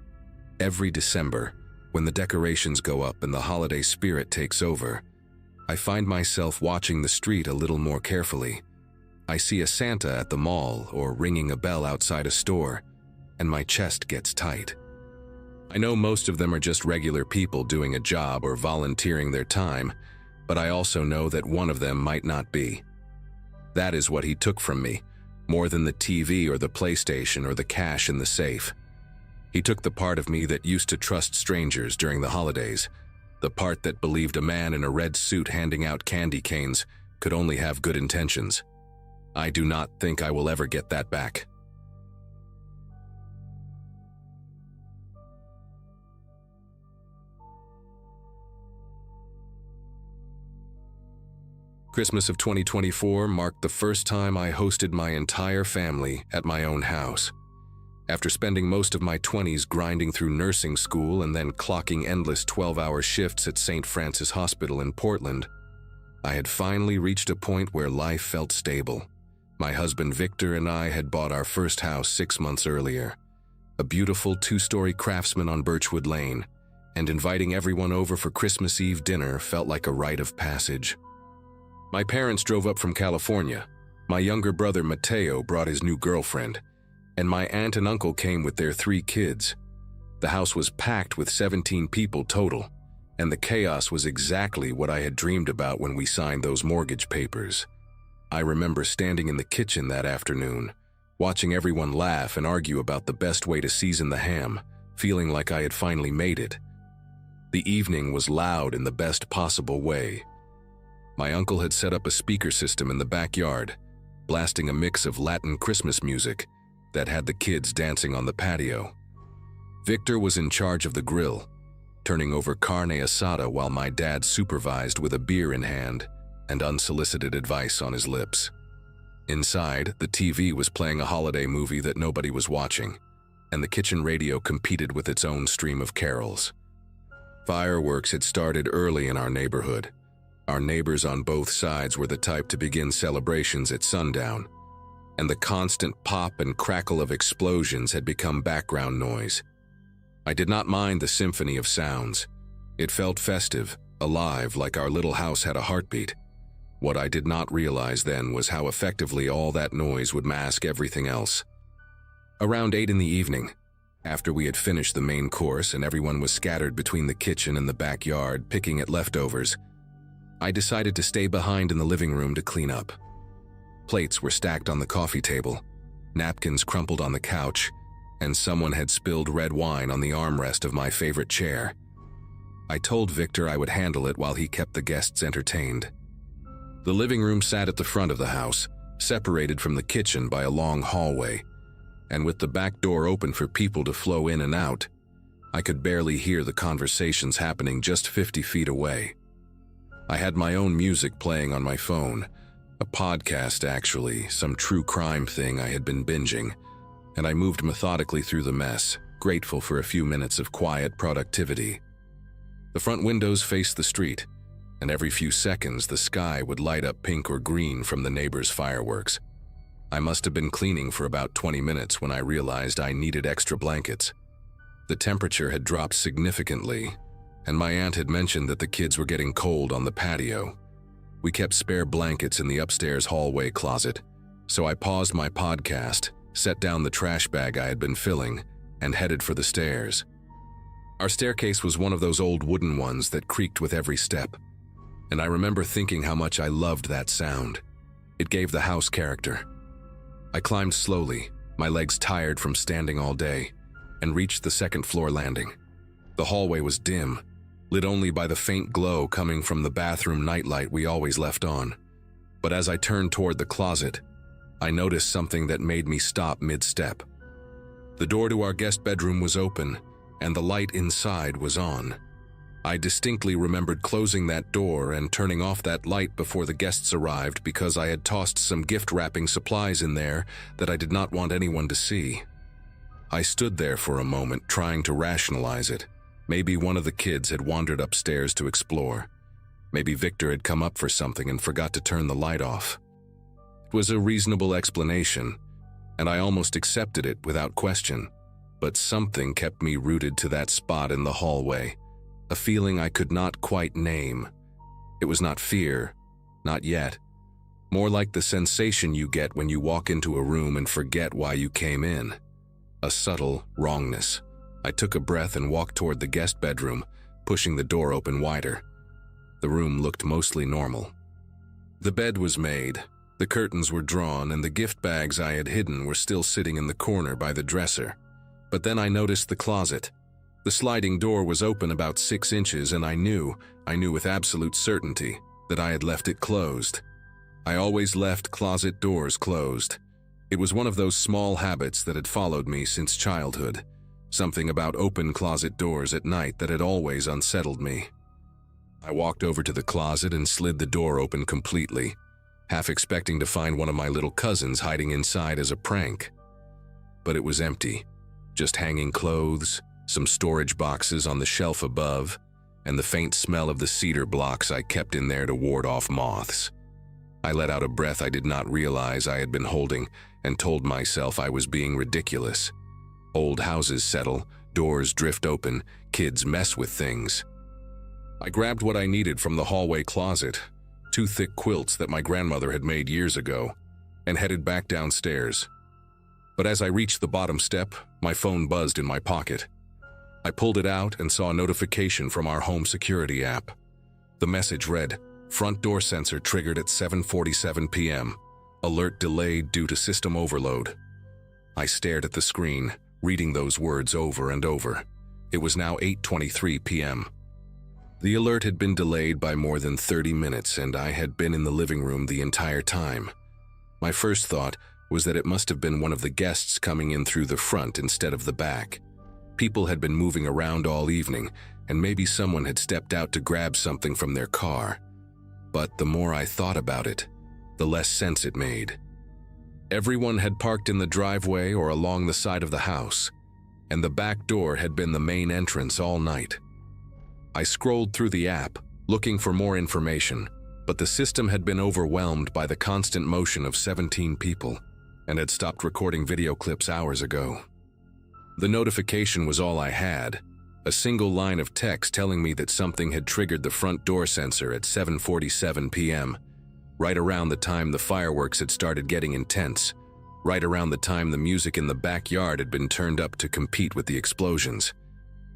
Every December, when the decorations go up and the holiday spirit takes over, I find myself watching the street a little more carefully. I see a Santa at the mall or ringing a bell outside a store, and my chest gets tight. I know most of them are just regular people doing a job or volunteering their time, but I also know that one of them might not be. That is what he took from me, more than the TV or the PlayStation or the cash in the safe. He took the part of me that used to trust strangers during the holidays, the part that believed a man in a red suit handing out candy canes could only have good intentions. I do not think I will ever get that back. Christmas of 2024 marked the first time I hosted my entire family at my own house. After spending most of my 20s grinding through nursing school and then clocking endless 12-hour shifts at St. Francis Hospital in Portland, I had finally reached a point where life felt stable. My husband Victor and I had bought our first house 6 months earlier, a beautiful 2-story Craftsman on Birchwood Lane, and inviting everyone over for Christmas Eve dinner felt like a rite of passage. My parents drove up from California. My younger brother Mateo brought his new girlfriend, and my aunt and uncle came with their 3 kids. The house was packed with 17 people total, and the chaos was exactly what I had dreamed about when we signed those mortgage papers. I remember standing in the kitchen that afternoon, watching everyone laugh and argue about the best way to season the ham, feeling like I had finally made it. The evening was loud in the best possible way. My uncle had set up a speaker system in the backyard, blasting a mix of Latin Christmas music that had the kids dancing on the patio. Victor was in charge of the grill, turning over carne asada while my dad supervised with a beer in hand and unsolicited advice on his lips. Inside, the TV was playing a holiday movie that nobody was watching, and the kitchen radio competed with its own stream of carols. Fireworks had started early in our neighborhood. Our neighbors on both sides were the type to begin celebrations at sundown, and the constant pop and crackle of explosions had become background noise. I did not mind the symphony of sounds. It felt festive, alive, like our little house had a heartbeat. What I did not realize then was how effectively all that noise would mask everything else. Around 8 in the evening, after we had finished the main course and everyone was scattered between the kitchen and the backyard picking at leftovers, I decided to stay behind in the living room to clean up. Plates were stacked on the coffee table, napkins crumpled on the couch, and someone had spilled red wine on the armrest of my favorite chair. I told Victor I would handle it while he kept the guests entertained. The living room sat at the front of the house, separated from the kitchen by a long hallway, and with the back door open for people to flow in and out, I could barely hear the conversations happening just 50 feet away. I had my own music playing on my phone, a podcast actually, some true crime thing I had been binging, and I moved methodically through the mess, grateful for a few minutes of quiet productivity. The front windows faced the street, and every few seconds the sky would light up pink or green from the neighbors' fireworks. I must have been cleaning for about 20 minutes when I realized I needed extra blankets. The temperature had dropped significantly, and my aunt had mentioned that the kids were getting cold on the patio. We kept spare blankets in the upstairs hallway closet, so I paused my podcast, set down the trash bag I had been filling, and headed for the stairs. Our staircase was one of those old wooden ones that creaked with every step, and I remember thinking how much I loved that sound. It gave the house character. I climbed slowly, my legs tired from standing all day, and reached the second-floor landing. The hallway was dim, lit only by the faint glow coming from the bathroom nightlight we always left on. But as I turned toward the closet, I noticed something that made me stop mid-step. The door to our guest bedroom was open, and the light inside was on. I distinctly remembered closing that door and turning off that light before the guests arrived because I had tossed some gift-wrapping supplies in there that I did not want anyone to see. I stood there for a moment trying to rationalize it. Maybe one of the kids had wandered upstairs to explore. Maybe Victor had come up for something and forgot to turn the light off. It was a reasonable explanation, and I almost accepted it without question, but something kept me rooted to that spot in the hallway, a feeling I could not quite name. It was not fear, not yet. More like the sensation you get when you walk into a room and forget why you came in. A subtle wrongness. I took a breath and walked toward the guest bedroom, pushing the door open wider. The room looked mostly normal. The bed was made, the curtains were drawn, and the gift bags I had hidden were still sitting in the corner by the dresser. But then I noticed the closet. The sliding door was open about 6 inches, and I knew with absolute certainty that I had left it closed. I always left closet doors closed. It was one of those small habits that had followed me since childhood. Something about open closet doors at night that had always unsettled me. I walked over to the closet and slid the door open completely, half expecting to find one of my little cousins hiding inside as a prank. But it was empty. Just hanging clothes, some storage boxes on the shelf above, and the faint smell of the cedar blocks I kept in there to ward off moths. I let out a breath I did not realize I had been holding and told myself I was being ridiculous. Old houses settle, doors drift open, kids mess with things. I grabbed what I needed from the hallway closet, 2 thick quilts that my grandmother had made years ago, and headed back downstairs. But as I reached the bottom step, my phone buzzed in my pocket. I pulled it out and saw a notification from our home security app. The message read, "Front door sensor triggered at 7:47 p.m. Alert delayed due to system overload." I stared at the screen, reading those words over and over. It was now 8:23 p.m. The alert had been delayed by more than 30 minutes, and I had been in the living room the entire time. My first thought was that it must have been one of the guests coming in through the front instead of the back. People had been moving around all evening, and maybe someone had stepped out to grab something from their car. But the more I thought about it, the less sense it made. Everyone had parked in the driveway or along the side of the house, and the back door had been the main entrance all night. I scrolled through the app, looking for more information, but the system had been overwhelmed by the constant motion of 17 people, and had stopped recording video clips hours ago. The notification was all I had, a single line of text telling me that something had triggered the front door sensor at 7:47 p.m., right around the time the fireworks had started getting intense, right around the time the music in the backyard had been turned up to compete with the explosions.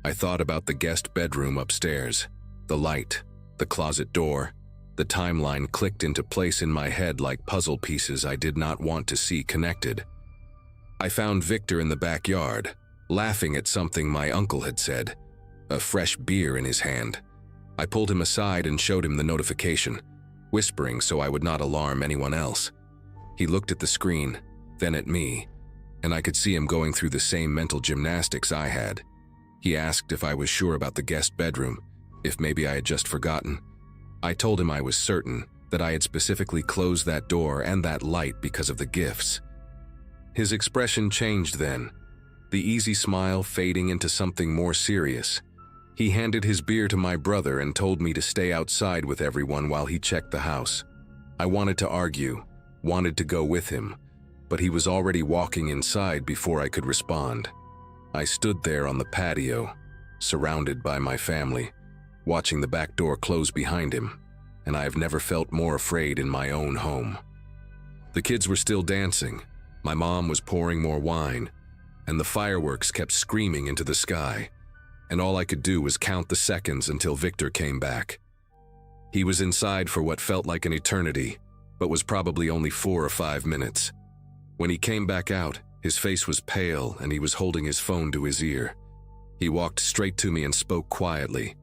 I thought about the guest bedroom upstairs, the light, the closet door. The timeline clicked into place in my head like puzzle pieces I did not want to see connected. I found Victor in the backyard, laughing at something my uncle had said, a fresh beer in his hand. I pulled him aside and showed him the notification, whispering so I would not alarm anyone else. He looked at the screen, then at me, and I could see him going through the same mental gymnastics I had. He asked if I was sure about the guest bedroom, if maybe I had just forgotten. I told him I was certain that I had specifically closed that door and that light because of the gifts. His expression changed then, the easy smile fading into something more serious. He handed his beer to my brother and told me to stay outside with everyone while he checked the house. I wanted to argue, wanted to go with him, but he was already walking inside before I could respond. I stood there on the patio, surrounded by my family, watching the back door close behind him, and I have never felt more afraid in my own home. The kids were still dancing, my mom was pouring more wine, and the fireworks kept screaming into the sky, and all I could do was count the seconds until Victor came back. He was inside for what felt like an eternity, but was probably only 4 or 5 minutes. When he came back out, his face was pale and he was holding his phone to his ear. He walked straight to me and spoke quietly,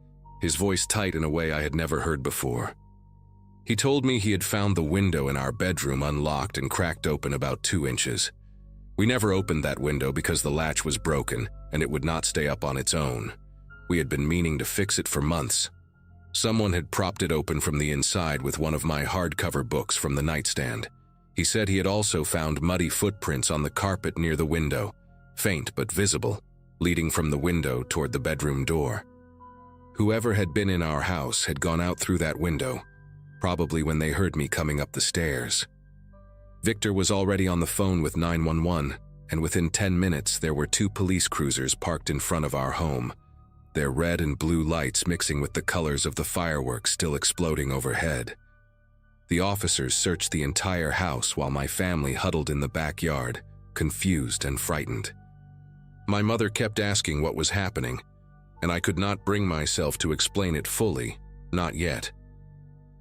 his voice tight in a way I had never heard before. He told me he had found the window in our bedroom unlocked and cracked open about 2 inches. We never opened that window because the latch was broken and it would not stay up on its own. We had been meaning to fix it for months. Someone had propped it open from the inside with one of my hardcover books from the nightstand. He said he had also found muddy footprints on the carpet near the window, faint but visible, leading from the window toward the bedroom door. Whoever had been in our house had gone out through that window, probably when they heard me coming up the stairs. Victor was already on the phone with 911, and within 10 minutes there were 2 police cruisers parked in front of our home, their red and blue lights mixing with the colors of the fireworks still exploding overhead. The officers searched the entire house while my family huddled in the backyard, confused and frightened. My mother kept asking what was happening, and I could not bring myself to explain it fully, not yet.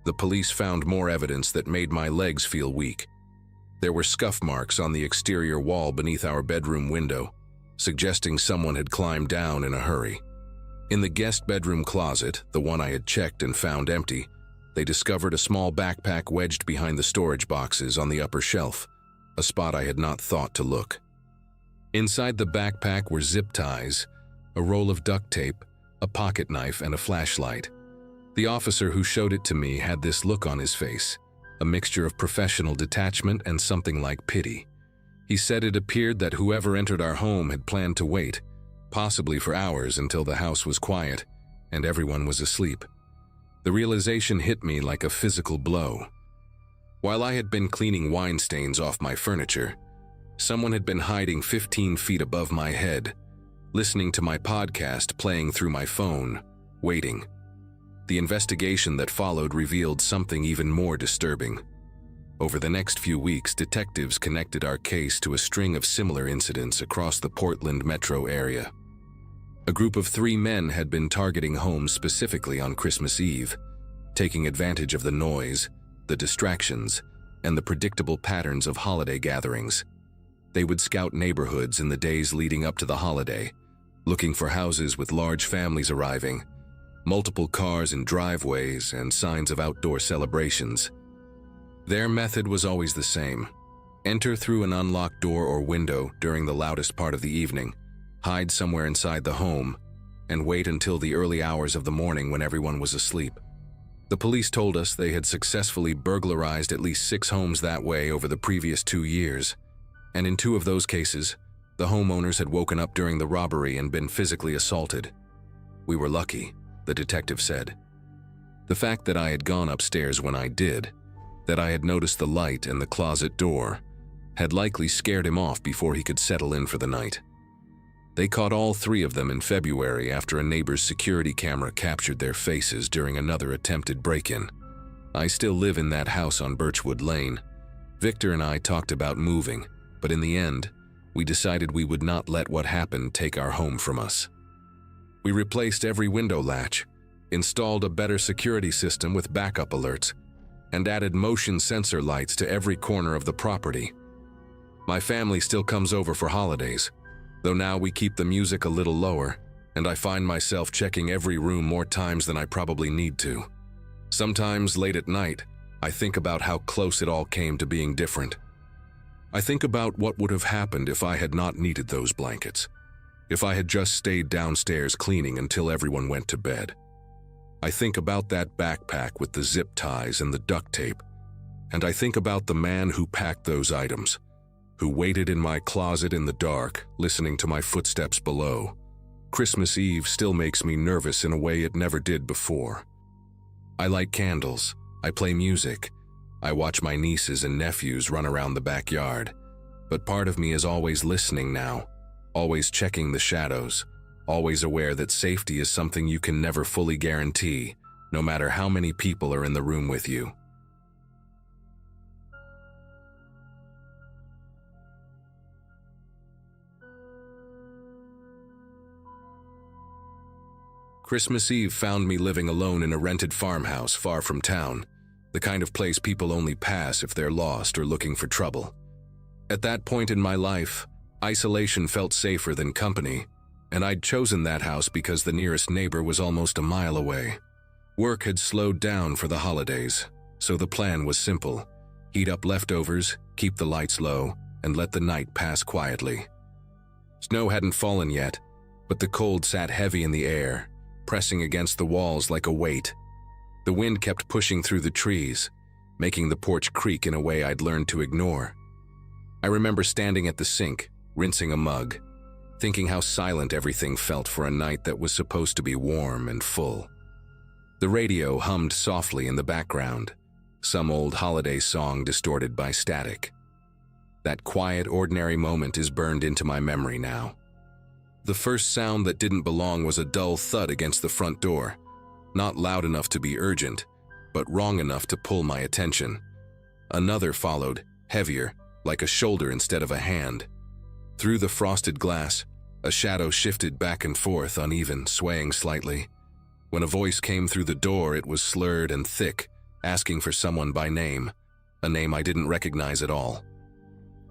The police found more evidence that made my legs feel weak. There were scuff marks on the exterior wall beneath our bedroom window, suggesting someone had climbed down in a hurry. In the guest bedroom closet, the one I had checked and found empty, they discovered a small backpack wedged behind the storage boxes on the upper shelf, a spot I had not thought to look. Inside the backpack were zip ties, a roll of duct tape, a pocket knife, and a flashlight. The officer who showed it to me had this look on his face, a mixture of professional detachment and something like pity. He said it appeared that whoever entered our home had planned to wait, possibly for hours until the house was quiet and everyone was asleep. The realization hit me like a physical blow. While I had been cleaning wine stains off my furniture, someone had been hiding 15 feet above my head, listening to my podcast playing through my phone, waiting. The investigation that followed revealed something even more disturbing. Over the next few weeks, detectives connected our case to a string of similar incidents across the Portland metro area. A group of 3 men had been targeting homes specifically on Christmas Eve, taking advantage of the noise, the distractions, and the predictable patterns of holiday gatherings. They would scout neighborhoods in the days leading up to the holiday, looking for houses with large families arriving, multiple cars in driveways, and signs of outdoor celebrations. Their method was always the same: enter through an unlocked door or window during the loudest part of the evening, hide somewhere inside the home, and wait until the early hours of the morning when everyone was asleep. The police told us they had successfully burglarized at least 6 homes that way over the previous 2 years, and in 2 of those cases, the homeowners had woken up during the robbery and been physically assaulted. We were lucky, the detective said. The fact that I had gone upstairs when I did, that I had noticed the light and the closet door, had likely scared him off before he could settle in for the night. They caught all 3 of them in February after a neighbor's security camera captured their faces during another attempted break-in. I still live in that house on Birchwood Lane. Victor and I talked about moving, but in the end, we decided we would not let what happened take our home from us. We replaced every window latch, installed a better security system with backup alerts, and added motion sensor lights to every corner of the property. My family still comes over for holidays, though now we keep the music a little lower, and I find myself checking every room more times than I probably need to. Sometimes late at night, I think about how close it all came to being different. I think about what would have happened if I had not needed those blankets, if I had just stayed downstairs cleaning until everyone went to bed. I think about that backpack with the zip ties and the duct tape, and I think about the man who packed those items, who waited in my closet in the dark, listening to my footsteps below. Christmas Eve still makes me nervous in a way it never did before. I light candles, I play music, I watch my nieces and nephews run around the backyard, but part of me is always listening now, always checking the shadows, always aware that safety is something you can never fully guarantee, no matter how many people are in the room with you. Christmas Eve found me living alone in a rented farmhouse far from town, the kind of place people only pass if they're lost or looking for trouble. At that point in my life, isolation felt safer than company, and I'd chosen that house because the nearest neighbor was almost a mile away. Work had slowed down for the holidays, so the plan was simple: heat up leftovers, keep the lights low, and let the night pass quietly. Snow hadn't fallen yet, but the cold sat heavy in the air, pressing against the walls like a weight. The wind kept pushing through the trees, making the porch creak in a way I'd learned to ignore. I remember standing at the sink, rinsing a mug, thinking how silent everything felt for a night that was supposed to be warm and full. The radio hummed softly in the background, some old holiday song distorted by static. That quiet, ordinary moment is burned into my memory now. The first sound that didn't belong was a dull thud against the front door, not loud enough to be urgent, but wrong enough to pull my attention. Another followed, heavier, like a shoulder instead of a hand. Through the frosted glass, a shadow shifted back and forth, uneven, swaying slightly. When a voice came through the door, it was slurred and thick, asking for someone by name, a name I didn't recognize at all.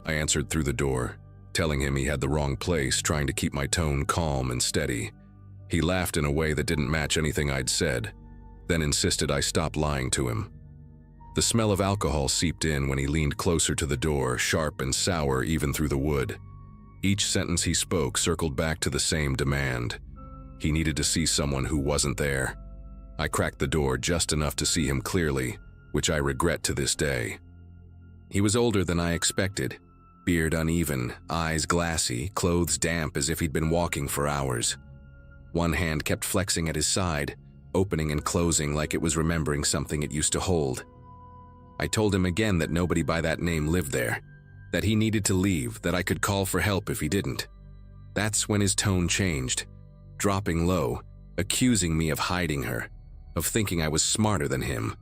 I answered through the door, telling him he had the wrong place, trying to keep my tone calm and steady. He laughed in a way that didn't match anything I'd said, then insisted I stop lying to him. The smell of alcohol seeped in when he leaned closer to the door, sharp and sour even through the wood. Each sentence he spoke circled back to the same demand. He needed to see someone who wasn't there. I cracked the door just enough to see him clearly, which I regret to this day. He was older than I expected. Beard uneven, eyes glassy, clothes damp as if he'd been walking for hours. One hand kept flexing at his side, opening and closing like it was remembering something it used to hold. I told him again that nobody by that name lived there, that he needed to leave, that I could call for help if he didn't. That's when his tone changed, dropping low, accusing me of hiding her, of thinking I was smarter than him.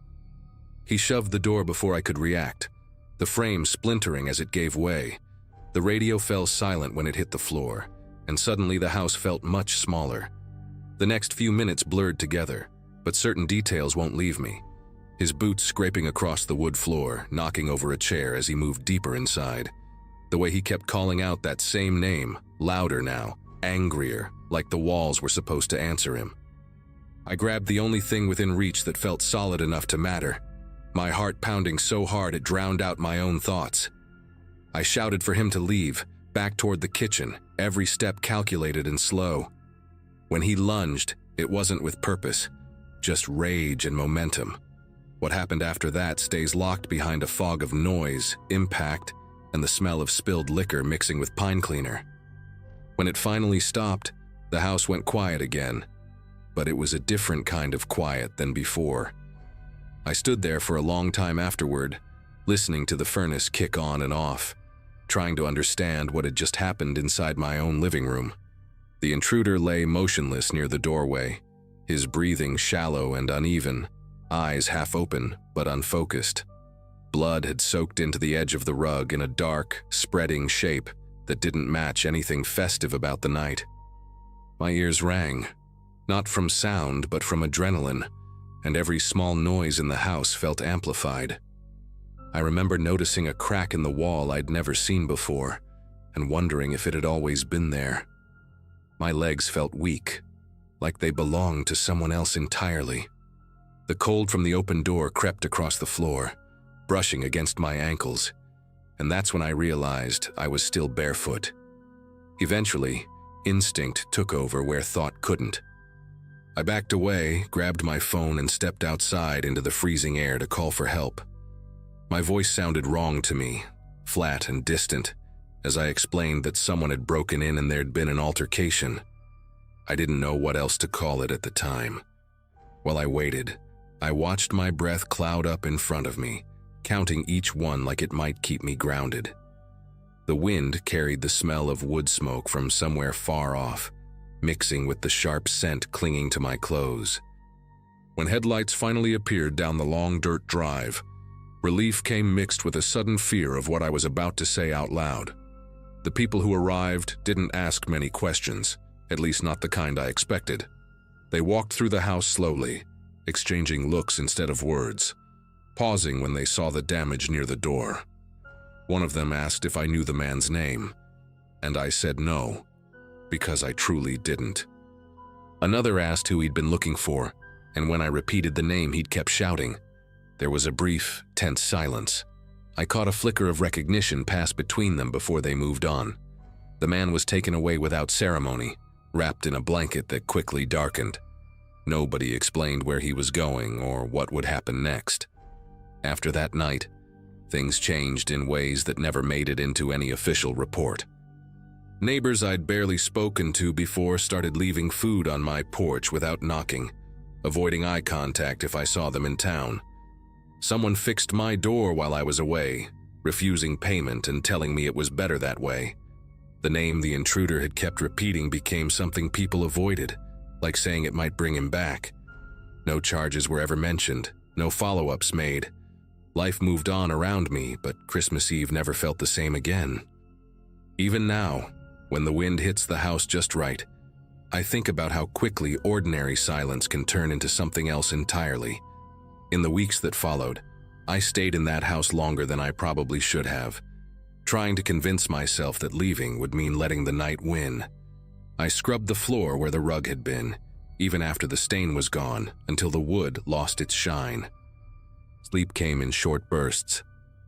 He shoved the door before I could react, the frame splintering as it gave way. The radio fell silent when it hit the floor, and suddenly the house felt much smaller. The next few minutes blurred together, but certain details won't leave me. His boots scraping across the wood floor, knocking over a chair as he moved deeper inside. The way he kept calling out that same name, louder now, angrier, like the walls were supposed to answer him. I grabbed the only thing within reach that felt solid enough to matter, my heart pounding so hard it drowned out my own thoughts. I shouted for him to leave, back toward the kitchen, every step calculated and slow. When he lunged, it wasn't with purpose, just rage and momentum. What happened after that stays locked behind a fog of noise, impact, and the smell of spilled liquor mixing with pine cleaner. When it finally stopped, the house went quiet again, but it was a different kind of quiet than before. I stood there for a long time afterward, listening to the furnace kick on and off, trying to understand what had just happened inside my own living room. The intruder lay motionless near the doorway, his breathing shallow and uneven, eyes half open but unfocused. Blood had soaked into the edge of the rug in a dark, spreading shape that didn't match anything festive about the night. My ears rang, not from sound but from adrenaline, and every small noise in the house felt amplified. I remember noticing a crack in the wall I'd never seen before, and wondering if it had always been there. My legs felt weak, like they belonged to someone else entirely. The cold from the open door crept across the floor, brushing against my ankles, and that's when I realized I was still barefoot. Eventually, instinct took over where thought couldn't. I backed away, grabbed my phone, and stepped outside into the freezing air to call for help. My voice sounded wrong to me, flat and distant, as I explained that someone had broken in and there'd been an altercation. I didn't know what else to call it at the time. While I waited, I watched my breath cloud up in front of me, counting each one like it might keep me grounded. The wind carried the smell of wood smoke from somewhere far off, mixing with the sharp scent clinging to my clothes. When headlights finally appeared down the long dirt drive, relief came mixed with a sudden fear of what I was about to say out loud. The people who arrived didn't ask many questions, at least not the kind I expected. They walked through the house slowly, exchanging looks instead of words, pausing when they saw the damage near the door. One of them asked if I knew the man's name, and I said no, because I truly didn't. Another asked who he'd been looking for, and when I repeated the name, he'd kept shouting. There was a brief, tense silence. I caught a flicker of recognition pass between them before they moved on. The man was taken away without ceremony, wrapped in a blanket that quickly darkened. Nobody explained where he was going or what would happen next. After that night, things changed in ways that never made it into any official report. Neighbors I'd barely spoken to before started leaving food on my porch without knocking, avoiding eye contact if I saw them in town. Someone fixed my door while I was away, refusing payment and telling me it was better that way. The name the intruder had kept repeating became something people avoided, like saying it might bring him back. No charges were ever mentioned, no follow-ups made. Life moved on around me, but Christmas Eve never felt the same again. Even now, when the wind hits the house just right, I think about how quickly ordinary silence can turn into something else entirely. In the weeks that followed, I stayed in that house longer than I probably should have, trying to convince myself that leaving would mean letting the night win. I scrubbed the floor where the rug had been, even after the stain was gone, until the wood lost its shine. Sleep came in short bursts,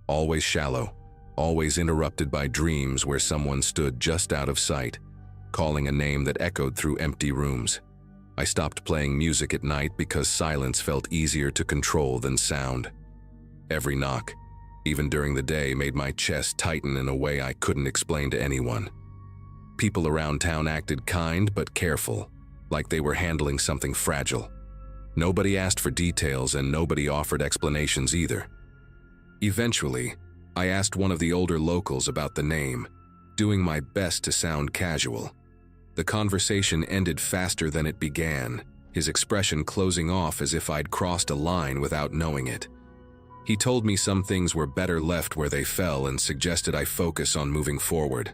always shallow, always interrupted by dreams where someone stood just out of sight, calling a name that echoed through empty rooms. I stopped playing music at night because silence felt easier to control than sound. Every knock, even during the day, made my chest tighten in a way I couldn't explain to anyone. People around town acted kind but careful, like they were handling something fragile. Nobody asked for details and nobody offered explanations either. Eventually, I asked one of the older locals about the name, doing my best to sound casual. The conversation ended faster than it began, his expression closing off as if I'd crossed a line without knowing it. He told me some things were better left where they fell and suggested I focus on moving forward.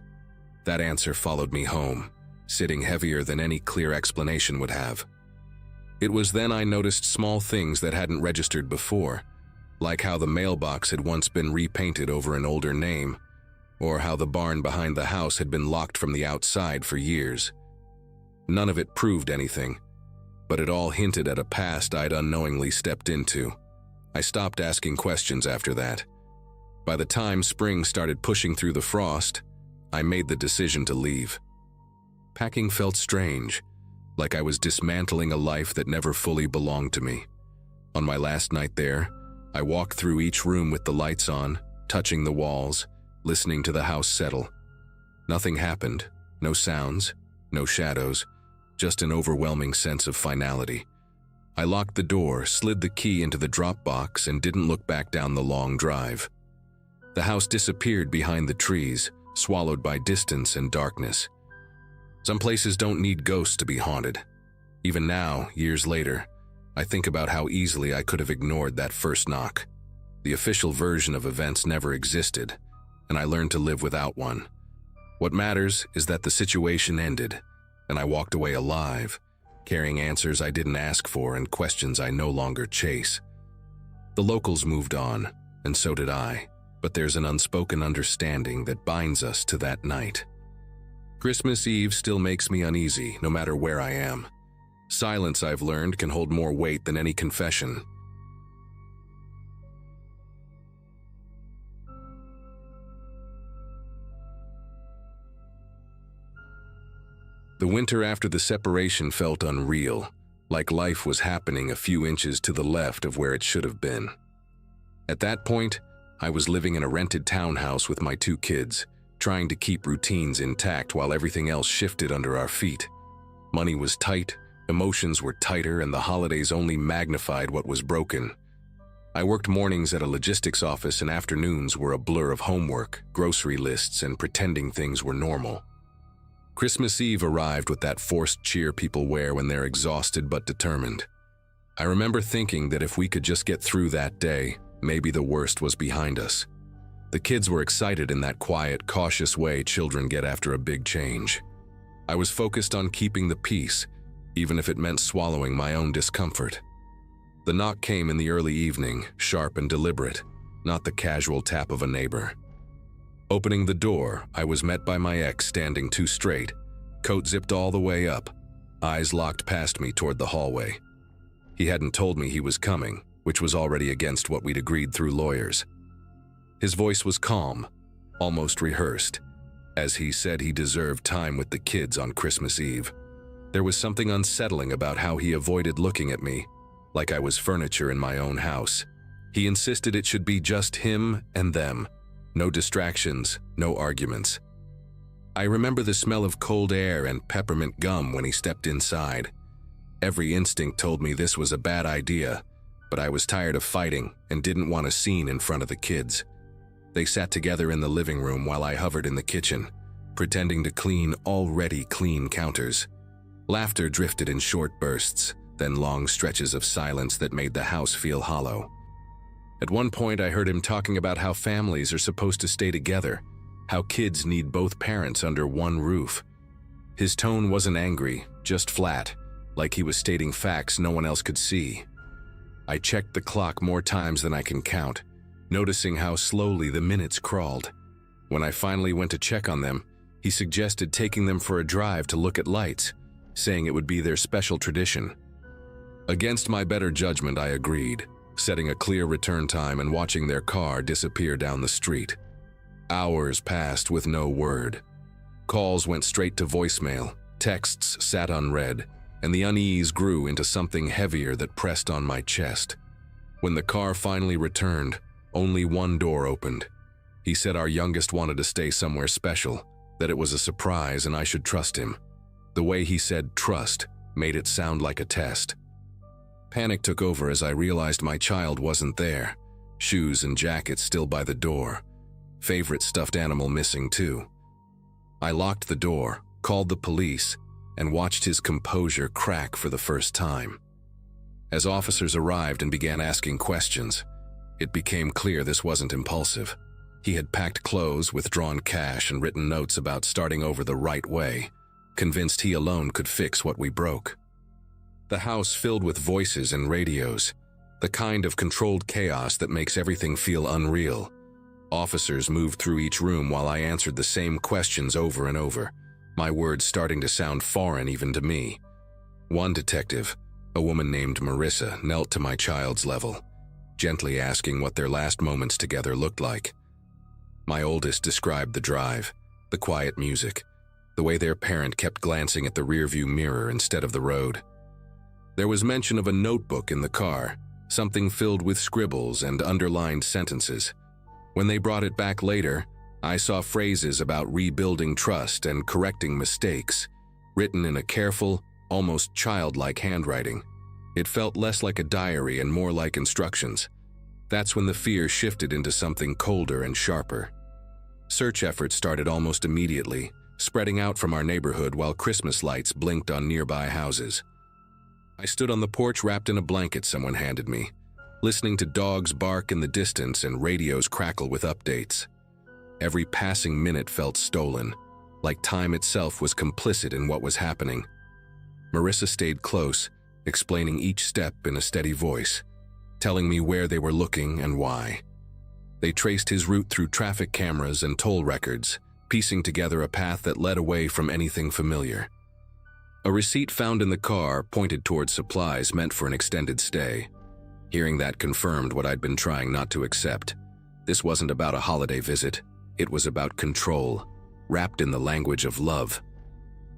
That answer followed me home, sitting heavier than any clear explanation would have. It was then I noticed small things that hadn't registered before, like how the mailbox had once been repainted over an older name, or how the barn behind the house had been locked from the outside for years. None of it proved anything, but it all hinted at a past I'd unknowingly stepped into. I stopped asking questions after that. By the time spring started pushing through the frost, I made the decision to leave. Packing felt strange, like I was dismantling a life that never fully belonged to me. On my last night there, I walked through each room with the lights on, touching the walls, listening to the house settle. Nothing happened, no sounds, no shadows, just an overwhelming sense of finality. I locked the door, slid the key into the drop box, and didn't look back down the long drive. The house disappeared behind the trees, swallowed by distance and darkness. Some places don't need ghosts to be haunted. Even now, years later, I think about how easily I could have ignored that first knock. The official version of events never existed, and I learned to live without one. What matters is that the situation ended, and I walked away alive, carrying answers I didn't ask for and questions I no longer chase. The locals moved on, and so did I, but there's an unspoken understanding that binds us to that night. Christmas Eve still makes me uneasy, no matter where I am. Silence, I've learned, can hold more weight than any confession. The winter after the separation felt unreal, like life was happening a few inches to the left of where it should have been. At that point, I was living in a rented townhouse with my 2 kids, trying to keep routines intact while everything else shifted under our feet. Money was tight, emotions were tighter, and the holidays only magnified what was broken. I worked mornings at a logistics office and afternoons were a blur of homework, grocery lists, and pretending things were normal. Christmas Eve arrived with that forced cheer people wear when they're exhausted but determined. I remember thinking that if we could just get through that day, maybe the worst was behind us. The kids were excited in that quiet, cautious way children get after a big change. I was focused on keeping the peace, even if it meant swallowing my own discomfort. The knock came in the early evening, sharp and deliberate, not the casual tap of a neighbor. Opening the door, I was met by my ex standing too straight, coat zipped all the way up, eyes locked past me toward the hallway. He hadn't told me he was coming, which was already against what we'd agreed through lawyers. His voice was calm, almost rehearsed, as he said he deserved time with the kids on Christmas Eve. There was something unsettling about how he avoided looking at me, like I was furniture in my own house. He insisted it should be just him and them. No distractions, no arguments. I remember the smell of cold air and peppermint gum when he stepped inside. Every instinct told me this was a bad idea, but I was tired of fighting and didn't want a scene in front of the kids. They sat together in the living room while I hovered in the kitchen, pretending to clean already clean counters. Laughter drifted in short bursts, then long stretches of silence that made the house feel hollow. At one point, I heard him talking about how families are supposed to stay together, how kids need both parents under one roof. His tone wasn't angry, just flat, like he was stating facts no one else could see. I checked the clock more times than I can count, noticing how slowly the minutes crawled. When I finally went to check on them, he suggested taking them for a drive to look at lights, saying it would be their special tradition. Against my better judgment, I agreed, setting a clear return time and watching their car disappear down the street. Hours passed with no word. Calls went straight to voicemail, texts sat unread, and the unease grew into something heavier that pressed on my chest. When the car finally returned, only one door opened. He said our youngest wanted to stay somewhere special, that it was a surprise and I should trust him. The way he said trust made it sound like a test. Panic took over as I realized my child wasn't there, shoes and jackets still by the door. Favorite stuffed animal missing too. I locked the door, called the police, and watched his composure crack for the first time. As officers arrived and began asking questions, it became clear this wasn't impulsive. He had packed clothes, withdrawn cash, and written notes about starting over the right way, convinced he alone could fix what we broke. The house filled with voices and radios, the kind of controlled chaos that makes everything feel unreal. Officers moved through each room while I answered the same questions over and over, my words starting to sound foreign even to me. One detective, a woman named Marissa, knelt to my child's level, gently asking what their last moments together looked like. My oldest described the drive, the quiet music, the way their parent kept glancing at the rearview mirror instead of the road. There was mention of a notebook in the car, something filled with scribbles and underlined sentences. When they brought it back later, I saw phrases about rebuilding trust and correcting mistakes, written in a careful, almost childlike handwriting. It felt less like a diary and more like instructions. That's when the fear shifted into something colder and sharper. Search efforts started almost immediately, spreading out from our neighborhood while Christmas lights blinked on nearby houses. I stood on the porch wrapped in a blanket someone handed me, listening to dogs bark in the distance and radios crackle with updates. Every passing minute felt stolen, like time itself was complicit in what was happening. Marissa stayed close, explaining each step in a steady voice, telling me where they were looking and why. They traced his route through traffic cameras and toll records, piecing together a path that led away from anything familiar. A receipt found in the car pointed towards supplies meant for an extended stay. Hearing that confirmed what I'd been trying not to accept. This wasn't about a holiday visit. It was about control, wrapped in the language of love.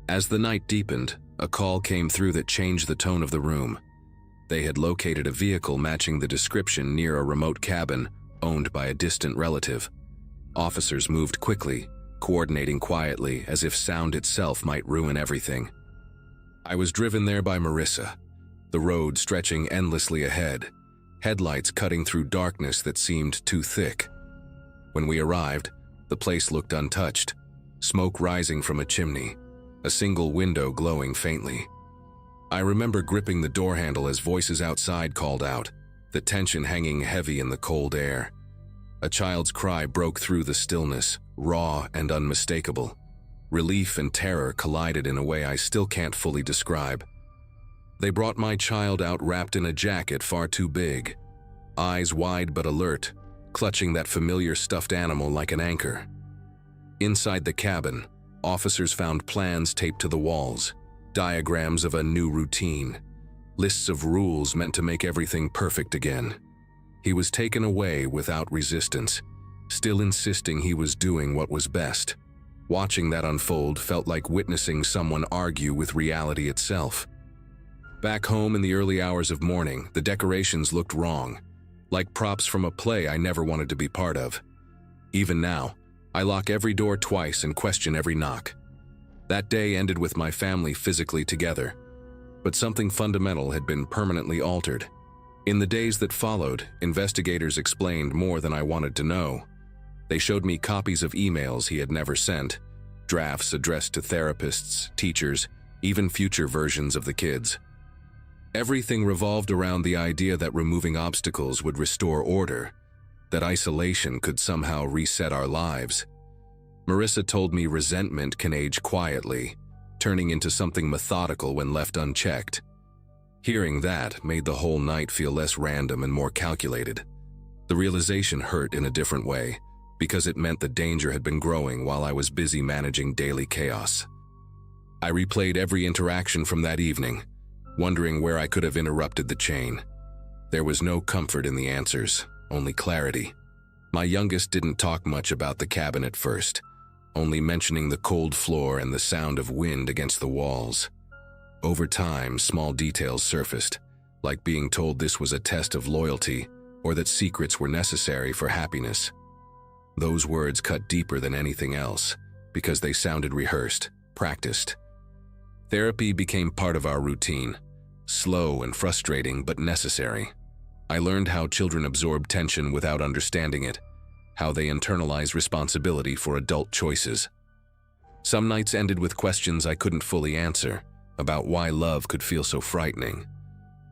As the night deepened, a call came through that changed the tone of the room. They had located a vehicle matching the description near a remote cabin owned by a distant relative. Officers moved quickly, coordinating quietly as if sound itself might ruin everything. I was driven there by Marissa, the road stretching endlessly ahead, headlights cutting through darkness that seemed too thick. When we arrived, the place looked untouched, smoke rising from a chimney. a single window glowing faintly. I remember gripping the door handle as voices outside called out, the tension hanging heavy in the cold air. A child's cry broke through the stillness, raw and unmistakable. Relief and terror collided in a way I still can't fully describe. They brought my child out wrapped in a jacket far too big, eyes wide but alert, clutching that familiar stuffed animal like an anchor. Inside the cabin, officers found plans taped to the walls, diagrams of a new routine, lists of rules meant to make everything perfect again. He was taken away without resistance, still insisting he was doing what was best. Watching that unfold felt like witnessing someone argue with reality itself. Back home in the early hours of morning, the decorations looked wrong, like props from a play I never wanted to be part of. Even now, I lock every door twice and question every knock. That day ended with my family physically together, but something fundamental had been permanently altered. In the days that followed, investigators explained more than I wanted to know. They showed me copies of emails he had never sent, drafts addressed to therapists, teachers, even future versions of the kids. Everything revolved around the idea that removing obstacles would restore order, that isolation could somehow reset our lives. Marissa told me resentment can age quietly, turning into something methodical when left unchecked. Hearing that made the whole night feel less random and more calculated. The realization hurt in a different way, because it meant the danger had been growing while I was busy managing daily chaos. I replayed every interaction from that evening, wondering where I could have interrupted the chain. There was no comfort in the answers, only clarity. My youngest didn't talk much about the cabin at first, only mentioning the cold floor and the sound of wind against the walls. Over time, small details surfaced, like being told this was a test of loyalty or that secrets were necessary for happiness. Those words cut deeper than anything else, because they sounded rehearsed, practiced. Therapy became part of our routine, slow and frustrating but necessary. I learned how children absorb tension without understanding it, how they internalize responsibility for adult choices. Some nights ended with questions I couldn't fully answer, about why love could feel so frightening.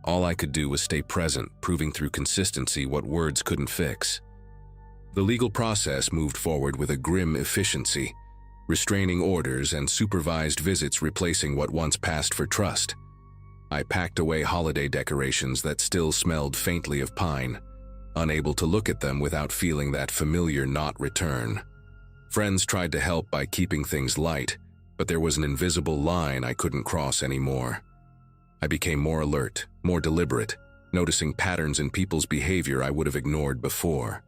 All I could do was stay present, proving through consistency what words couldn't fix. The legal process moved forward with a grim efficiency, restraining orders and supervised visits replacing what once passed for trust. I packed away holiday decorations that still smelled faintly of pine, unable to look at them without feeling that familiar not return. Friends tried to help by keeping things light, but there was an invisible line I couldn't cross anymore. I became more alert, more deliberate, noticing patterns in people's behavior I would have ignored before.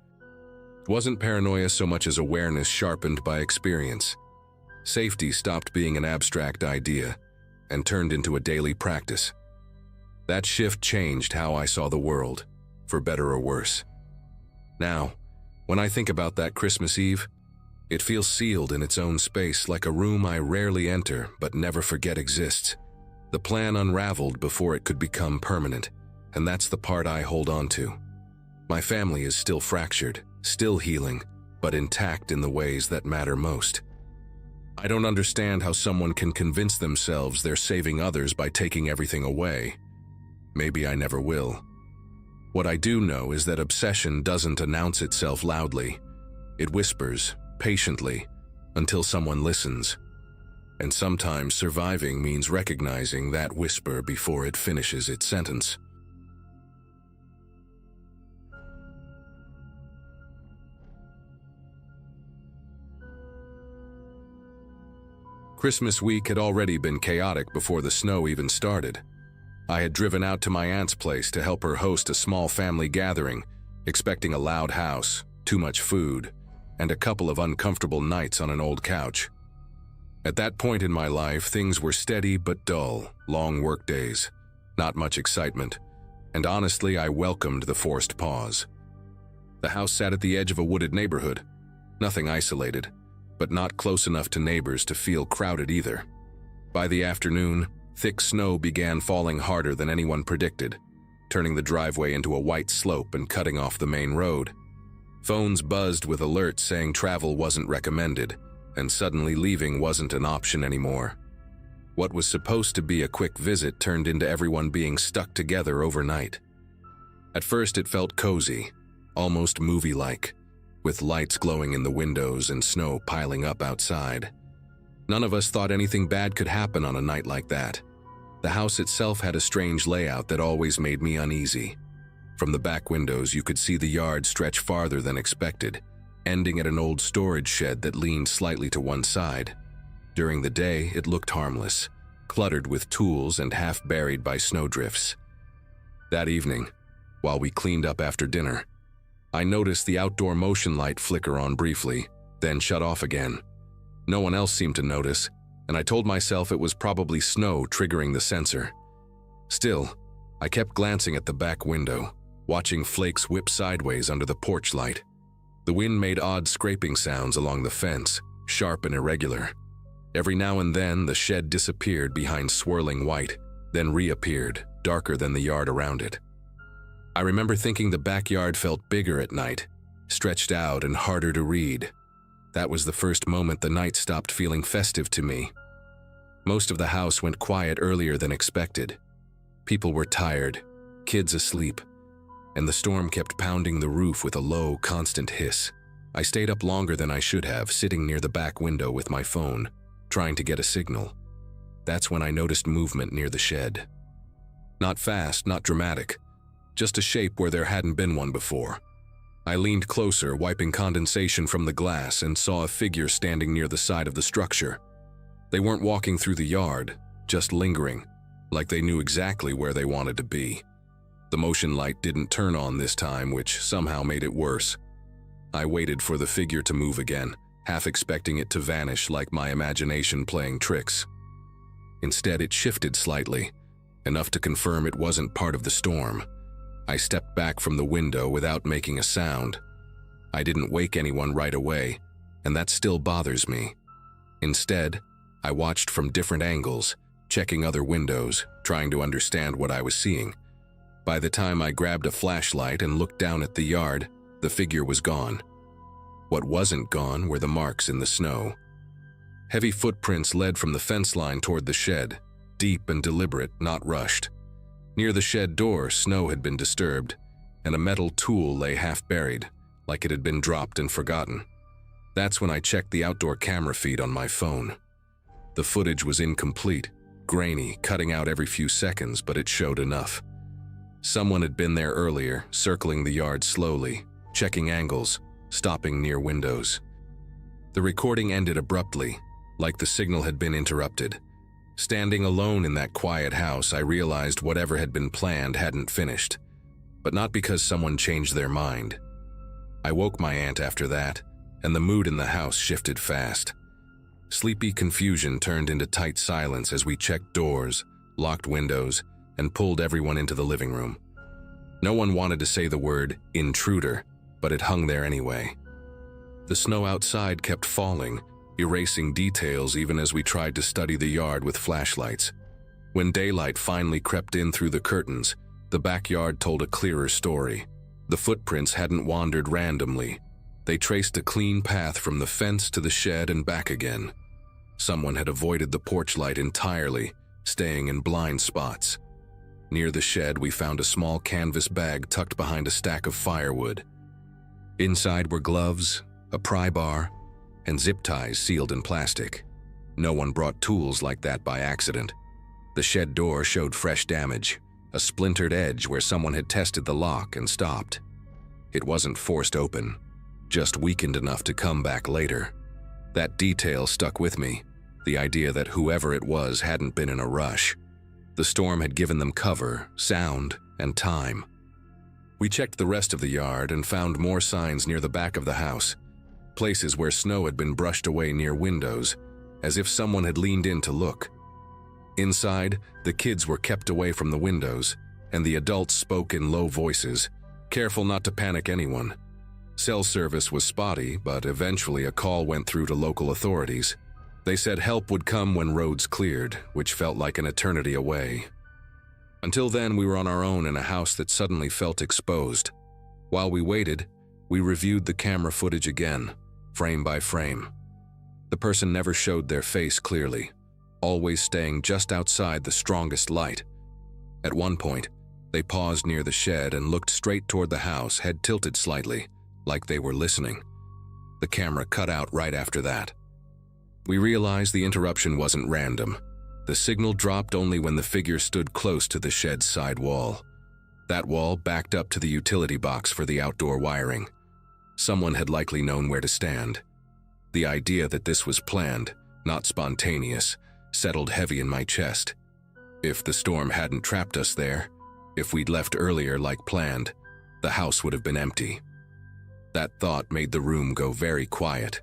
It wasn't paranoia so much as awareness sharpened by experience. Safety stopped being an abstract idea and turned into a daily practice. That shift changed how I saw the world, for better or worse. Now, when I think about that Christmas Eve, it feels sealed in its own space, like a room I rarely enter but never forget exists. The plan unraveled before it could become permanent, and that's the part I hold on to. My family is still fractured, still healing, but intact in the ways that matter most. I don't understand how someone can convince themselves they're saving others by taking everything away. Maybe I never will. What I do know is that obsession doesn't announce itself loudly. It whispers, patiently, until someone listens. And sometimes surviving means recognizing that whisper before it finishes its sentence. Christmas week had already been chaotic before the snow even started. I had driven out to my aunt's place to help her host a small family gathering, expecting a loud house, too much food, and a couple of uncomfortable nights on an old couch. At that point in my life, things were steady but dull, long work days, not much excitement, and honestly, I welcomed the forced pause. The house sat at the edge of a wooded neighborhood, nothing isolated, but not close enough to neighbors to feel crowded either. By the afternoon, thick snow began falling harder than anyone predicted, turning the driveway into a white slope and cutting off the main road. Phones buzzed with alerts saying travel wasn't recommended, and suddenly leaving wasn't an option anymore. What was supposed to be a quick visit turned into everyone being stuck together overnight. At first it felt cozy, almost movie-like, with lights glowing in the windows and snow piling up outside. None of us thought anything bad could happen on a night like that. The house itself had a strange layout that always made me uneasy. From the back windows, you could see the yard stretch farther than expected, ending at an old storage shed that leaned slightly to one side. During the day, it looked harmless, cluttered with tools and half buried by snowdrifts. That evening, while we cleaned up after dinner, I noticed the outdoor motion light flicker on briefly, then shut off again. No one else seemed to notice, and I told myself it was probably snow triggering the sensor. Still, I kept glancing at the back window, watching flakes whip sideways under the porch light. The wind made odd scraping sounds along the fence, sharp and irregular. Every now and then, the shed disappeared behind swirling white, then reappeared, darker than the yard around it. I remember thinking the backyard felt bigger at night, stretched out and harder to read. That was the first moment the night stopped feeling festive to me. Most of the house went quiet earlier than expected. People were tired, kids asleep, and the storm kept pounding the roof with a low, constant hiss. I stayed up longer than I should have, sitting near the back window with my phone, trying to get a signal. That's when I noticed movement near the shed. Not fast, not dramatic, just a shape where there hadn't been one before. I leaned closer, wiping condensation from the glass, and saw a figure standing near the side of the structure. They weren't walking through the yard, just lingering, like they knew exactly where they wanted to be. The motion light didn't turn on this time, which somehow made it worse. I waited for the figure to move again, half expecting it to vanish like my imagination playing tricks. Instead, it shifted slightly, enough to confirm it wasn't part of the storm. I stepped back from the window without making a sound. I didn't wake anyone right away, and that still bothers me. Instead, I watched from different angles, checking other windows, trying to understand what I was seeing. By the time I grabbed a flashlight and looked down at the yard, the figure was gone. What wasn't gone were the marks in the snow. Heavy footprints led from the fence line toward the shed, deep and deliberate, not rushed. Near the shed door, snow had been disturbed, and a metal tool lay half buried, like it had been dropped and forgotten. That's when I checked the outdoor camera feed on my phone. The footage was incomplete, grainy, cutting out every few seconds, but it showed enough. Someone had been there earlier, circling the yard slowly, checking angles, stopping near windows. The recording ended abruptly, like the signal had been interrupted. Standing alone in that quiet house, I realized whatever had been planned hadn't finished, but not because someone changed their mind. I woke my aunt after that, and the mood in the house shifted fast. Sleepy confusion turned into tight silence as we checked doors, locked windows, and pulled everyone into the living room. No one wanted to say the word intruder, but it hung there anyway. The snow outside kept falling, erasing details even as we tried to study the yard with flashlights. When daylight finally crept in through the curtains, the backyard told a clearer story. The footprints hadn't wandered randomly. They traced a clean path from the fence to the shed and back again. Someone had avoided the porch light entirely, staying in blind spots. Near the shed, we found a small canvas bag tucked behind a stack of firewood. Inside were gloves, a pry bar, and zip ties sealed in plastic. No one brought tools like that by accident. The shed door showed fresh damage, a splintered edge where someone had tested the lock and stopped. It wasn't forced open, just weakened enough to come back later. That detail stuck with me, the idea that whoever it was hadn't been in a rush. The storm had given them cover, sound, and time. We checked the rest of the yard and found more signs near the back of the house, places where snow had been brushed away near windows, as if someone had leaned in to look. Inside, the kids were kept away from the windows, and the adults spoke in low voices, careful not to panic anyone. Cell service was spotty, but eventually a call went through to local authorities. They said help would come when roads cleared, which felt like an eternity away. Until then, we were on our own in a house that suddenly felt exposed. While we waited, we reviewed the camera footage again, frame by frame. The person never showed their face clearly, always staying just outside the strongest light. At one point, they paused near the shed and looked straight toward the house, head tilted slightly, like they were listening. The camera cut out right after that. We realized the interruption wasn't random. The signal dropped only when the figure stood close to the shed's side wall. That wall backed up to the utility box for the outdoor wiring. Someone had likely known where to stand. The idea that this was planned, not spontaneous, settled heavy in my chest. If the storm hadn't trapped us there, if we'd left earlier like planned, the house would have been empty. That thought made the room go very quiet.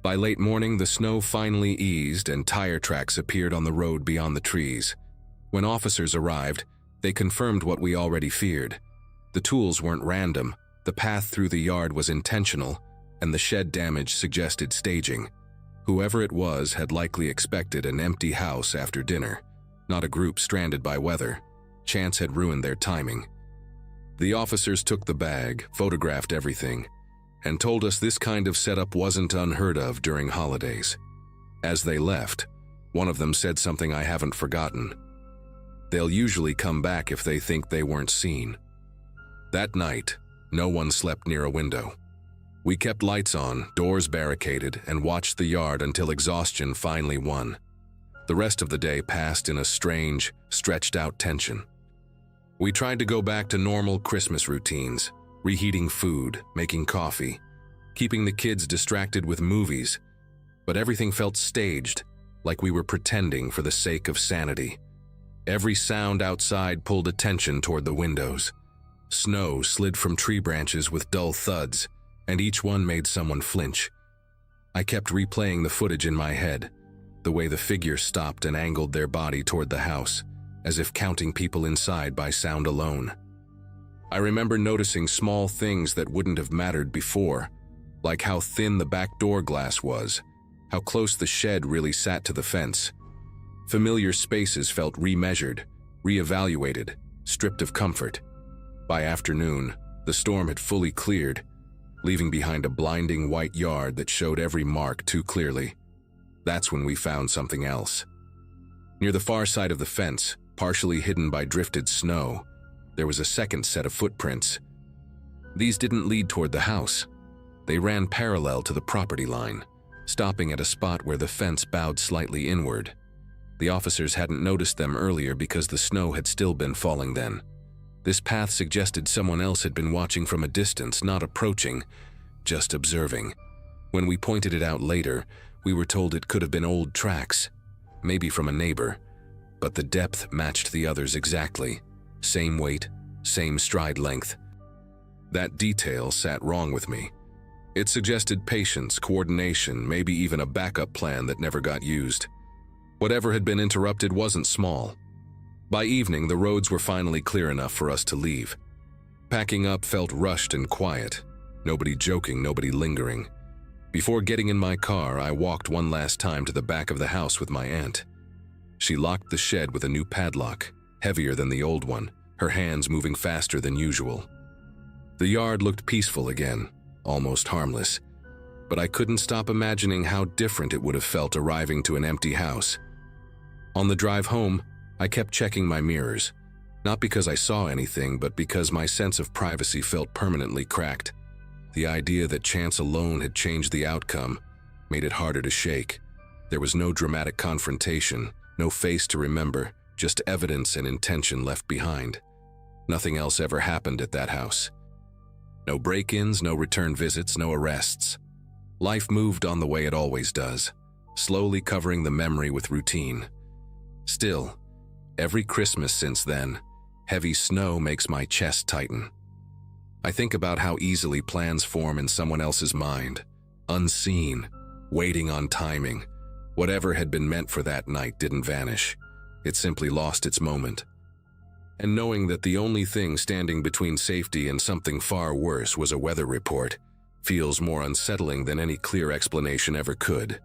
By late morning, the snow finally eased and tire tracks appeared on the road beyond the trees. When officers arrived, they confirmed what we already feared. The tools weren't random, the path through the yard was intentional, and the shed damage suggested staging. Whoever it was had likely expected an empty house after dinner, not a group stranded by weather. Chance had ruined their timing. The officers took the bag, photographed everything, and told us this kind of setup wasn't unheard of during holidays. As they left, one of them said something I haven't forgotten. They'll usually come back if they think they weren't seen. That night, no one slept near a window. We kept lights on, doors barricaded, and watched the yard until exhaustion finally won. The rest of the day passed in a strange, stretched-out tension. We tried to go back to normal Christmas routines, reheating food, making coffee, keeping the kids distracted with movies, but everything felt staged, like we were pretending for the sake of sanity. Every sound outside pulled attention toward the windows. Snow slid from tree branches with dull thuds, and each one made someone flinch. I kept replaying the footage in my head, the way the figure stopped and angled their body toward the house, as if counting people inside by sound alone. I remember noticing small things that wouldn't have mattered before, like how thin the back door glass was, how close the shed really sat to the fence. Familiar spaces felt remeasured, reevaluated, stripped of comfort. By afternoon, the storm had fully cleared, leaving behind a blinding white yard that showed every mark too clearly. That's when we found something else. Near the far side of the fence, partially hidden by drifted snow, there was a second set of footprints. These didn't lead toward the house. They ran parallel to the property line, stopping at a spot where the fence bowed slightly inward. The officers hadn't noticed them earlier because the snow had still been falling then. This path suggested someone else had been watching from a distance, not approaching, just observing. When we pointed it out later, we were told it could have been old tracks, maybe from a neighbor, but the depth matched the others exactly. Same weight, same stride length. That detail sat wrong with me. It suggested patience, coordination, maybe even a backup plan that never got used. Whatever had been interrupted wasn't small. By evening, the roads were finally clear enough for us to leave. Packing up felt rushed and quiet. Nobody joking, nobody lingering. Before getting in my car, I walked one last time to the back of the house with my aunt. She locked the shed with a new padlock, heavier than the old one, her hands moving faster than usual. The yard looked peaceful again, almost harmless, but I couldn't stop imagining how different it would have felt arriving to an empty house. On the drive home, I kept checking my mirrors, not because I saw anything, but because my sense of privacy felt permanently cracked. The idea that chance alone had changed the outcome made it harder to shake. There was no dramatic confrontation, no face to remember, just evidence and intention left behind. Nothing else ever happened at that house. No break-ins, no return visits, no arrests. Life moved on the way it always does, slowly covering the memory with routine. Still, every Christmas since then, heavy snow makes my chest tighten. I think about how easily plans form in someone else's mind, unseen, waiting on timing. Whatever had been meant for that night didn't vanish. It simply lost its moment. And knowing that the only thing standing between safety and something far worse was a weather report feels more unsettling than any clear explanation ever could.